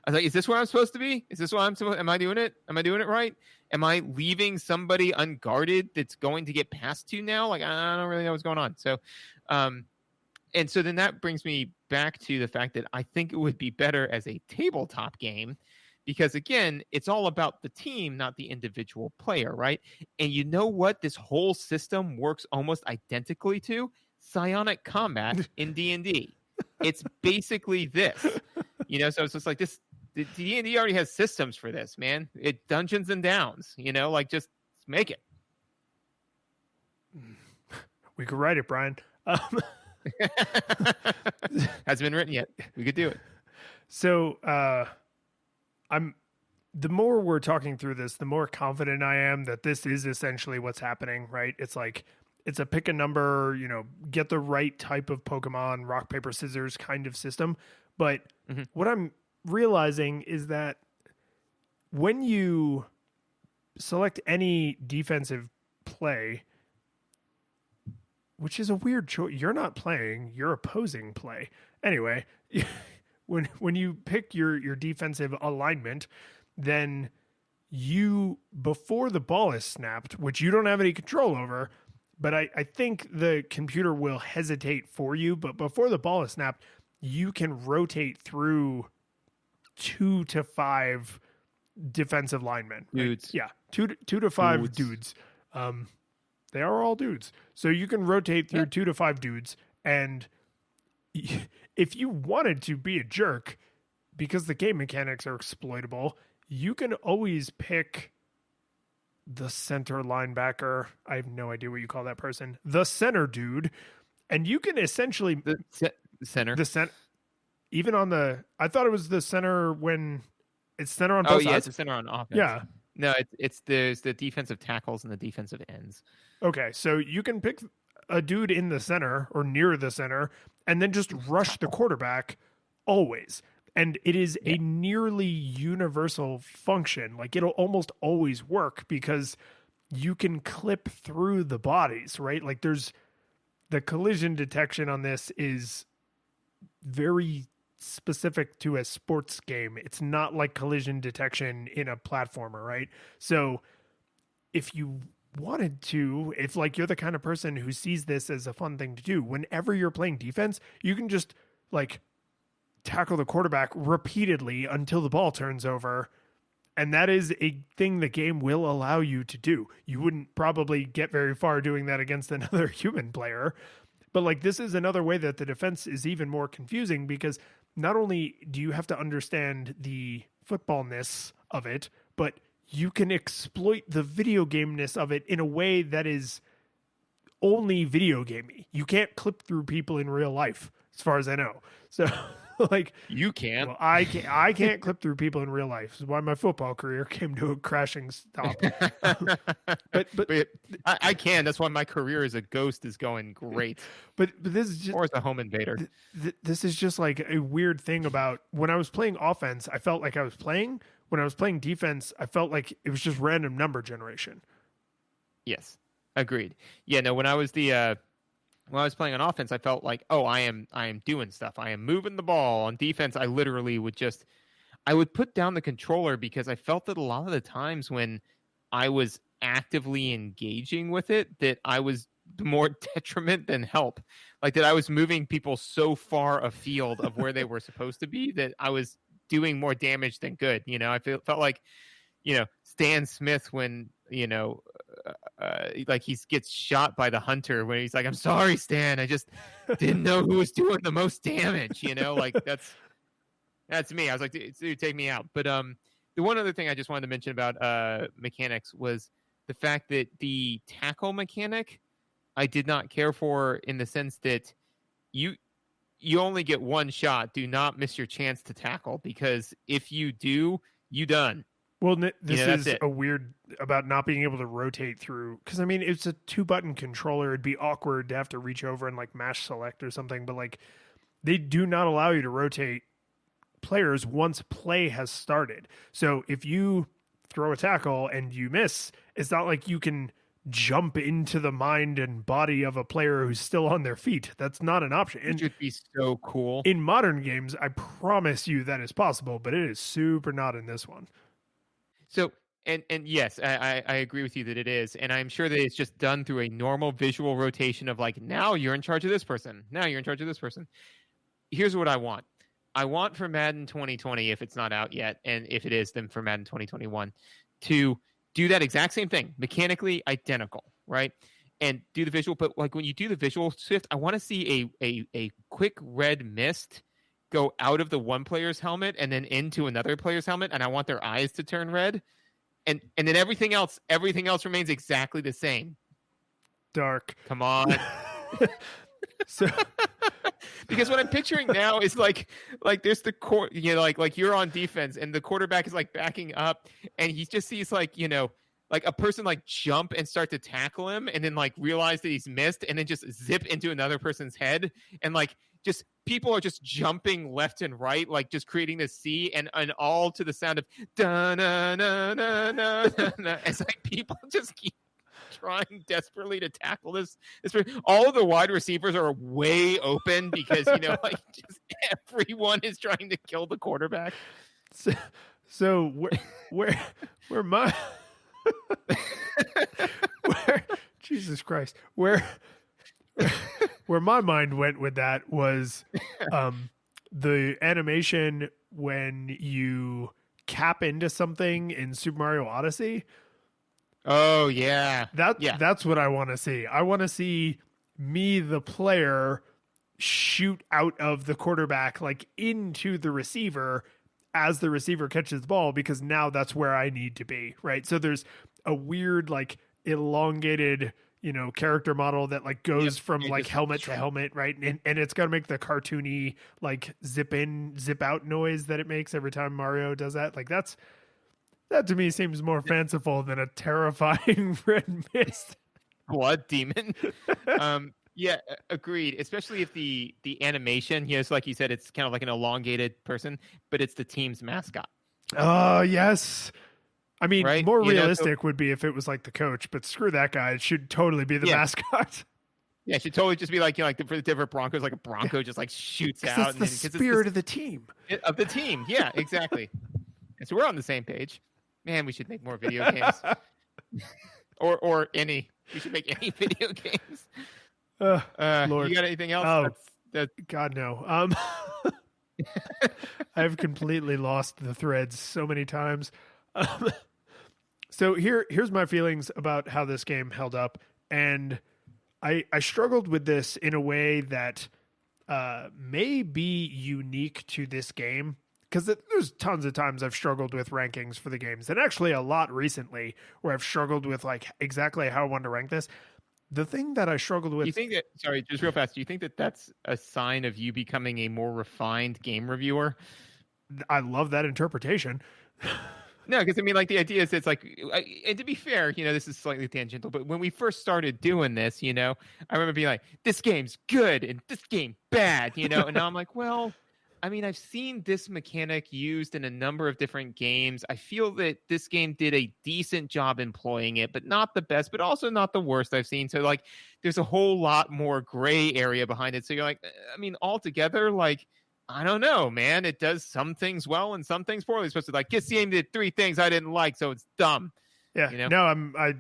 was like, is this where I'm supposed to be? Is this what I'm supposed? Am I doing it? Am I doing it right? Am I leaving somebody unguarded that's going to get passed to now? Like, I don't really know what's going on. So, and so then that brings me back to the fact that I think it would be better as a tabletop game, because again, it's all about the team, not the individual player, right? And you know what this whole system works almost identically to? Psionic combat in D&D. It's basically this. So it's just like this. The D&D already has systems for this, man. It Dungeons and Downs, like just make it. We could write it, Brian. Hasn't been written yet. We could do it. So the more we're talking through this, the more confident I am that this is essentially what's happening, right? It's like it's a pick a number, get the right type of Pokemon, rock, paper, scissors kind of system. But what I'm realizing is that when you select any defensive play, which is a weird choice, you're not playing, you're opposing play. Anyway, when you pick your defensive alignment, then you, before the ball is snapped, which you don't have any control over, but I think the computer will hesitate for you, but before the ball is snapped, you can rotate through 2 to 5 defensive linemen. Dudes. Right? Yeah, 2 to 5 dudes. They are all dudes. So you can rotate through 2 to 5 dudes, and if you wanted to be a jerk, because the game mechanics are exploitable, you can always pick the center linebacker. I have no idea what you call that person. The center dude. And you can essentially... The center. The center. Even on the... I thought it was the center when... It's center on both sides. It's the center on offense. Yeah. No, there's the defensive tackles and the defensive ends. Okay, so you can pick a dude in the center or near the center and then just rush the quarterback always. And it is a nearly universal function. Like, it'll almost always work because you can clip through the bodies, right? Like, there's the collision detection on this is very specific to a sports game. It's not like collision detection in a platformer, right? So if you wanted to, if like you're the kind of person who sees this as a fun thing to do, whenever you're playing defense, you can just like tackle the quarterback repeatedly until the ball turns over. And that is a thing the game will allow you to do. You wouldn't probably get very far doing that against another human player. But like, this is another way that the defense is even more confusing, because not only do you have to understand the footballness of it, but you can exploit the video gameness of it in a way that is only video gamey. You can't clip through people in real life, as far as I know. So like, you can. Well, I can't clip through people in real life. This is why my football career came to a crashing stop. but I can. That's why my career as a ghost is going great. But this is just, or as a home invader. This is just like a weird thing about when I was playing offense, I felt like I was playing. When I was playing defense, I felt like it was just random number generation. Yes, agreed. Yeah, no. When I was playing on offense, I felt like, oh, I am doing stuff. I am moving the ball. On defense, I literally would put down the controller, because I felt that a lot of the times when I was actively engaging with it, that I was more detriment than help. Like, that I was moving people so far afield of where they were supposed to be that I was doing more damage than good. I felt like, Stan Smith when, like he gets shot by the hunter, when he's like, I'm sorry, Stan, I just didn't know who was doing the most damage. Like that's me. I was like, dude, take me out. But the one other thing I just wanted to mention about mechanics was the fact that the tackle mechanic I did not care for, in the sense that you only get one shot. Do not miss your chance to tackle, because if you do, you done. Well, this is a weird about not being able to rotate through, because I mean, it's a 2-button controller. It'd be awkward to have to reach over and like mash select or something, but like, they do not allow you to rotate players once play has started. So if you throw a tackle and you miss, it's not like you can jump into the mind and body of a player who's still on their feet. That's not an option. It would be so cool. In modern games, I promise you that is possible, but it is super not in this one. So, and yes, I agree with you that it is. And I'm sure that it's just done through a normal visual rotation of like, now you're in charge of this person. Now you're in charge of this person. Here's what I want. I want for Madden 2020, if it's not out yet, and if it is, then for Madden 2021, to do that exact same thing, mechanically identical, right? And do the visual, but like when you do the visual shift, I want to see a quick red mist go out of the one player's helmet and then into another player's helmet, and I want their eyes to turn red. And then everything else remains exactly the same. Dark. Come on. So because what I'm picturing now is like there's the like you're on defense and the quarterback is like backing up and he just sees like, like a person like jump and start to tackle him and then like realize that he's missed and then just zip into another person's head and like just people are just jumping left and right, like just creating this sea and all to the sound of da na na na na na. It's like people just keep trying desperately to tackle this. All of the wide receivers are way open because like just everyone is trying to kill the quarterback. So where my where Jesus Christ, where my mind went with that was the animation when you cap into something in Super Mario Odyssey. Oh yeah. That's what I want to see. I want to see me, the player, shoot out of the quarterback like into the receiver as the receiver catches the ball, because now that's where I need to be, right? So there's a weird like elongated character model that like goes from like helmet to helmet, right? And it's got to make the cartoony like zip in zip out noise that it makes every time Mario does that. Like that to me seems more fanciful than a terrifying red mist blood demon. Yeah, agreed. Especially if the animation, it's like you said, it's kind of like an elongated person, but it's the team's mascot. Oh yes. I mean, right? More realistic would be if it was like the coach, but screw that guy. It should totally be the mascot. Yeah, it should totally just be like like for the different Broncos, like a Bronco just like shoots out. That's the spirit of the team. Of the team, yeah, exactly. And so we're on the same page. Man, we should make more video games, or any. We should make any video games. Lord. You got anything else? Oh, God no. I've completely lost the threads so many times. So here's my feelings about how this game held up, and I struggled with this in a way that may be unique to this game, because there's tons of times I've struggled with rankings for the games, and actually a lot recently where I've struggled with like exactly how I want to rank this. The thing that I struggled with... Do you think that, sorry, just real fast, do you think that that's a sign of you becoming a more refined game reviewer? I love that interpretation. No, because I mean, like the idea is it's like, and to be fair, this is slightly tangential, but when we first started doing this, I remember being like, this game's good and this game bad, and now I'm like, well, I mean, I've seen this mechanic used in a number of different games. I feel that this game did a decent job employing it, but not the best, but also not the worst I've seen. So like, there's a whole lot more gray area behind it. So you're like, I mean, altogether, like, I don't know, man. It does some things well and some things poorly. It's supposed to like, this game did 3 things I didn't like, so it's dumb. Yeah. No,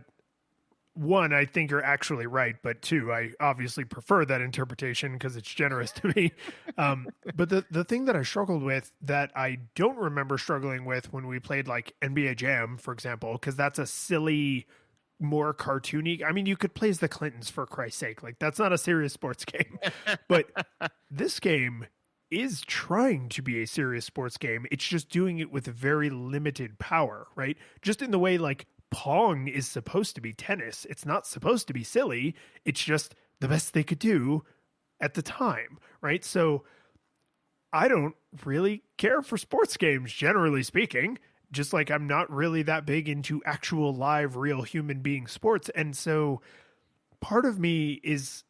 one, I think you're actually right, but 2, I obviously prefer that interpretation because it's generous to me. But the thing that I struggled with that I don't remember struggling with when we played like NBA Jam, for example, because that's a silly, more cartoony. I mean, you could play as the Clintons for Christ's sake. Like that's not a serious sports game. But this game is trying to be a serious sports game. It's just doing it with very limited power, right? Just in the way like Pong is supposed to be tennis. It's not supposed to be silly. It's just the best they could do at the time, right? So I don't really care for sports games, generally speaking. Just like I'm not really that big into actual live, real human being sports. And so part of me is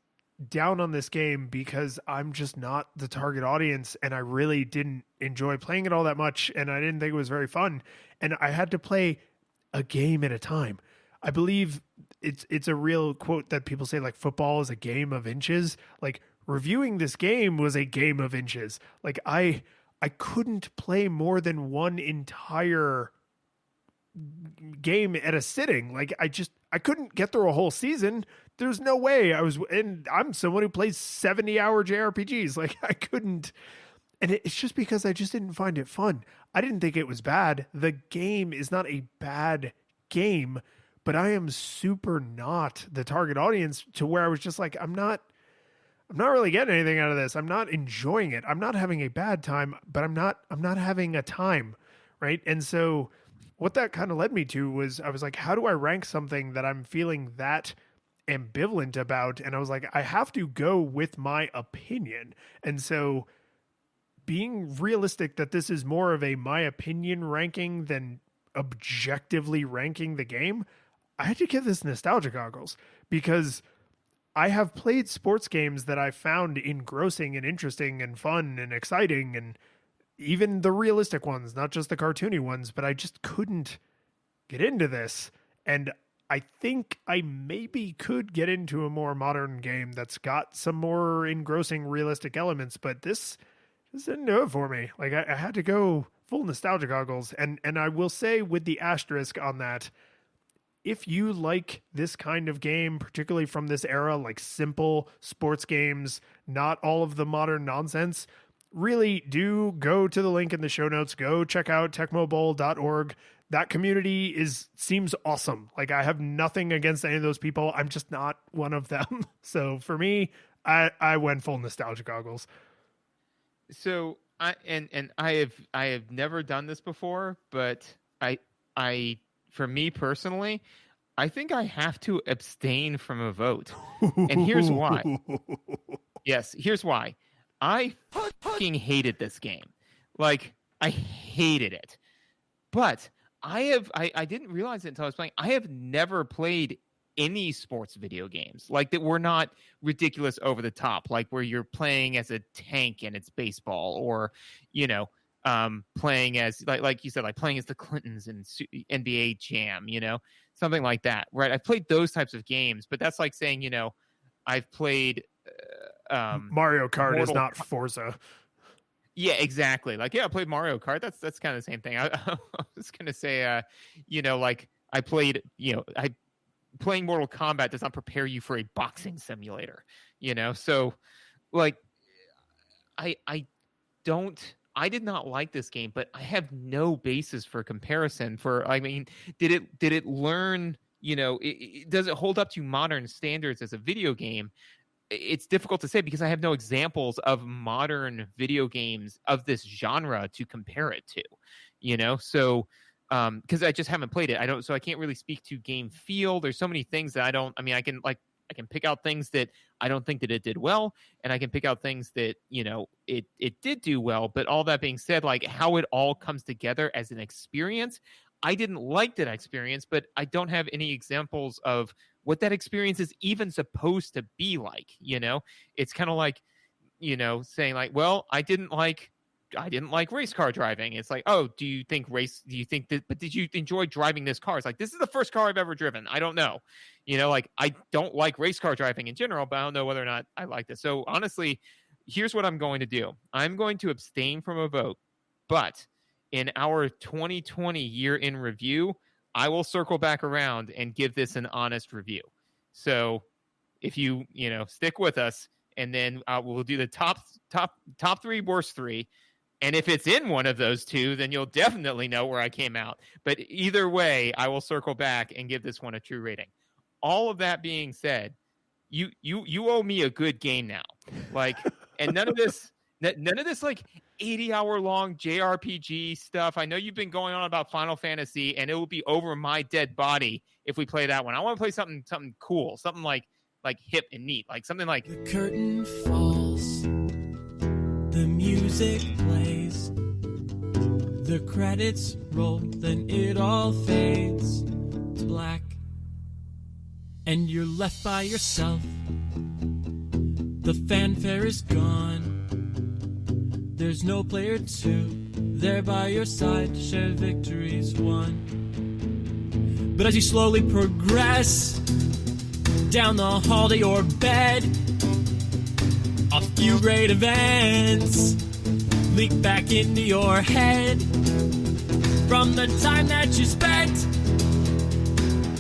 down on this game because I'm just not the target audience, and I really didn't enjoy playing it all that much, and I didn't think it was very fun. And I had to play a game at a time. I believe it's a real quote that people say, like, football is a game of inches. Like, reviewing this game was a game of inches. Like, I couldn't play more than one entire game at a sitting. Like, I couldn't get through a whole season. There's no way and I'm someone who plays 70-hour JRPGs. Like, I couldn't. And it's just because I just didn't find it fun. I didn't think it was bad. The game is not a bad game, but I am super not the target audience to where I was just like, I'm not really getting anything out of this. I'm not enjoying it. I'm not having a bad time, but I'm not having a time. Right. And so what that kind of led me to was I was like, how do I rank something that I'm feeling that ambivalent about? And I was like, I have to go with my opinion. And so being realistic that this is more of a my opinion ranking than objectively ranking the game, I had to give this nostalgia goggles, because I have played sports games that I found engrossing and interesting and fun and exciting, and even the realistic ones, not just the cartoony ones, but I just couldn't get into this. And I think I maybe could get into a more modern game that's got some more engrossing realistic elements, but this didn't do it for me. Like I had to go full nostalgia goggles. And I will say, with the asterisk on that, if you like this kind of game, particularly from this era, like simple sports games, not all of the modern nonsense, really do go to the link in the show notes. Go check out tecmobowl.org. That community seems awesome. Like, I have nothing against any of those people. I'm just not one of them. So for me, I went full nostalgia goggles. So I have never done this before, but I for me personally, I think I have to abstain from a vote. And here's why. Yes, here's why. I fucking hated this game. Like, I hated it. But I didn't realize it until I was playing. I have never played any sports video games like that were not ridiculous over the top, like where you're playing as a tank and it's baseball, or, playing as like you said, like playing as the Clintons in NBA Jam, something like that. Right. I've played those types of games, but that's like saying, I've played Mario Kart is not Forza. Yeah, exactly. Like, yeah, I played Mario Kart. That's kind of the same thing. I was going to say, like I played, playing Mortal Kombat does not prepare you for a boxing simulator, So like, I did not like this game, but I have no basis for comparison did it learn, does it hold up to modern standards as a video game? It's difficult to say because I have no examples of modern video games of this genre to compare it to, So, because I just haven't played it, so I can't really speak to game feel. There's so many things that I can pick out things that I don't think that it did well, and I can pick out things that, it did do well. But all that being said, like how it all comes together as an experience, I didn't like that experience, but I don't have any examples of what that experience is even supposed to be like. It's kind of like, saying like, well, I didn't like race car driving. It's like, oh, do you think that, but did you enjoy driving this car? It's like, this is the first car I've ever driven. I don't know. Like, I don't like race car driving in general, but I don't know whether or not I like this. So honestly, here's what I'm going to do. I'm going to abstain from a vote, but in our 2020 year in review, I will circle back around and give this an honest review. So if you, stick with us, and then we'll do the top three, worst three. And if it's in one of those two, then you'll definitely know where I came out. But either way, I will circle back and give this one a true rating. All of that being said, you owe me a good game now. Like, and none of this like 80-hour long JRPG stuff. I know you've been going on about Final Fantasy, and it will be over my dead body if we play that one. I want to play something cool, something like hip and neat, like something like the curtain falls, the music plays, the credits roll, then it all fades to black, and you're left by yourself. The fanfare is gone. There's no player two there by your side to share victories won. But as you slowly progress down the hall to your bed, a few great events leak back into your head from the time that you spent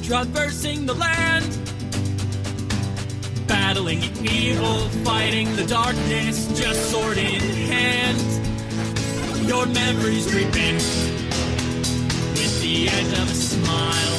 traversing the land, battling evil, fighting the darkness, just sword in hand. Your memories creep in with the edge of a smile.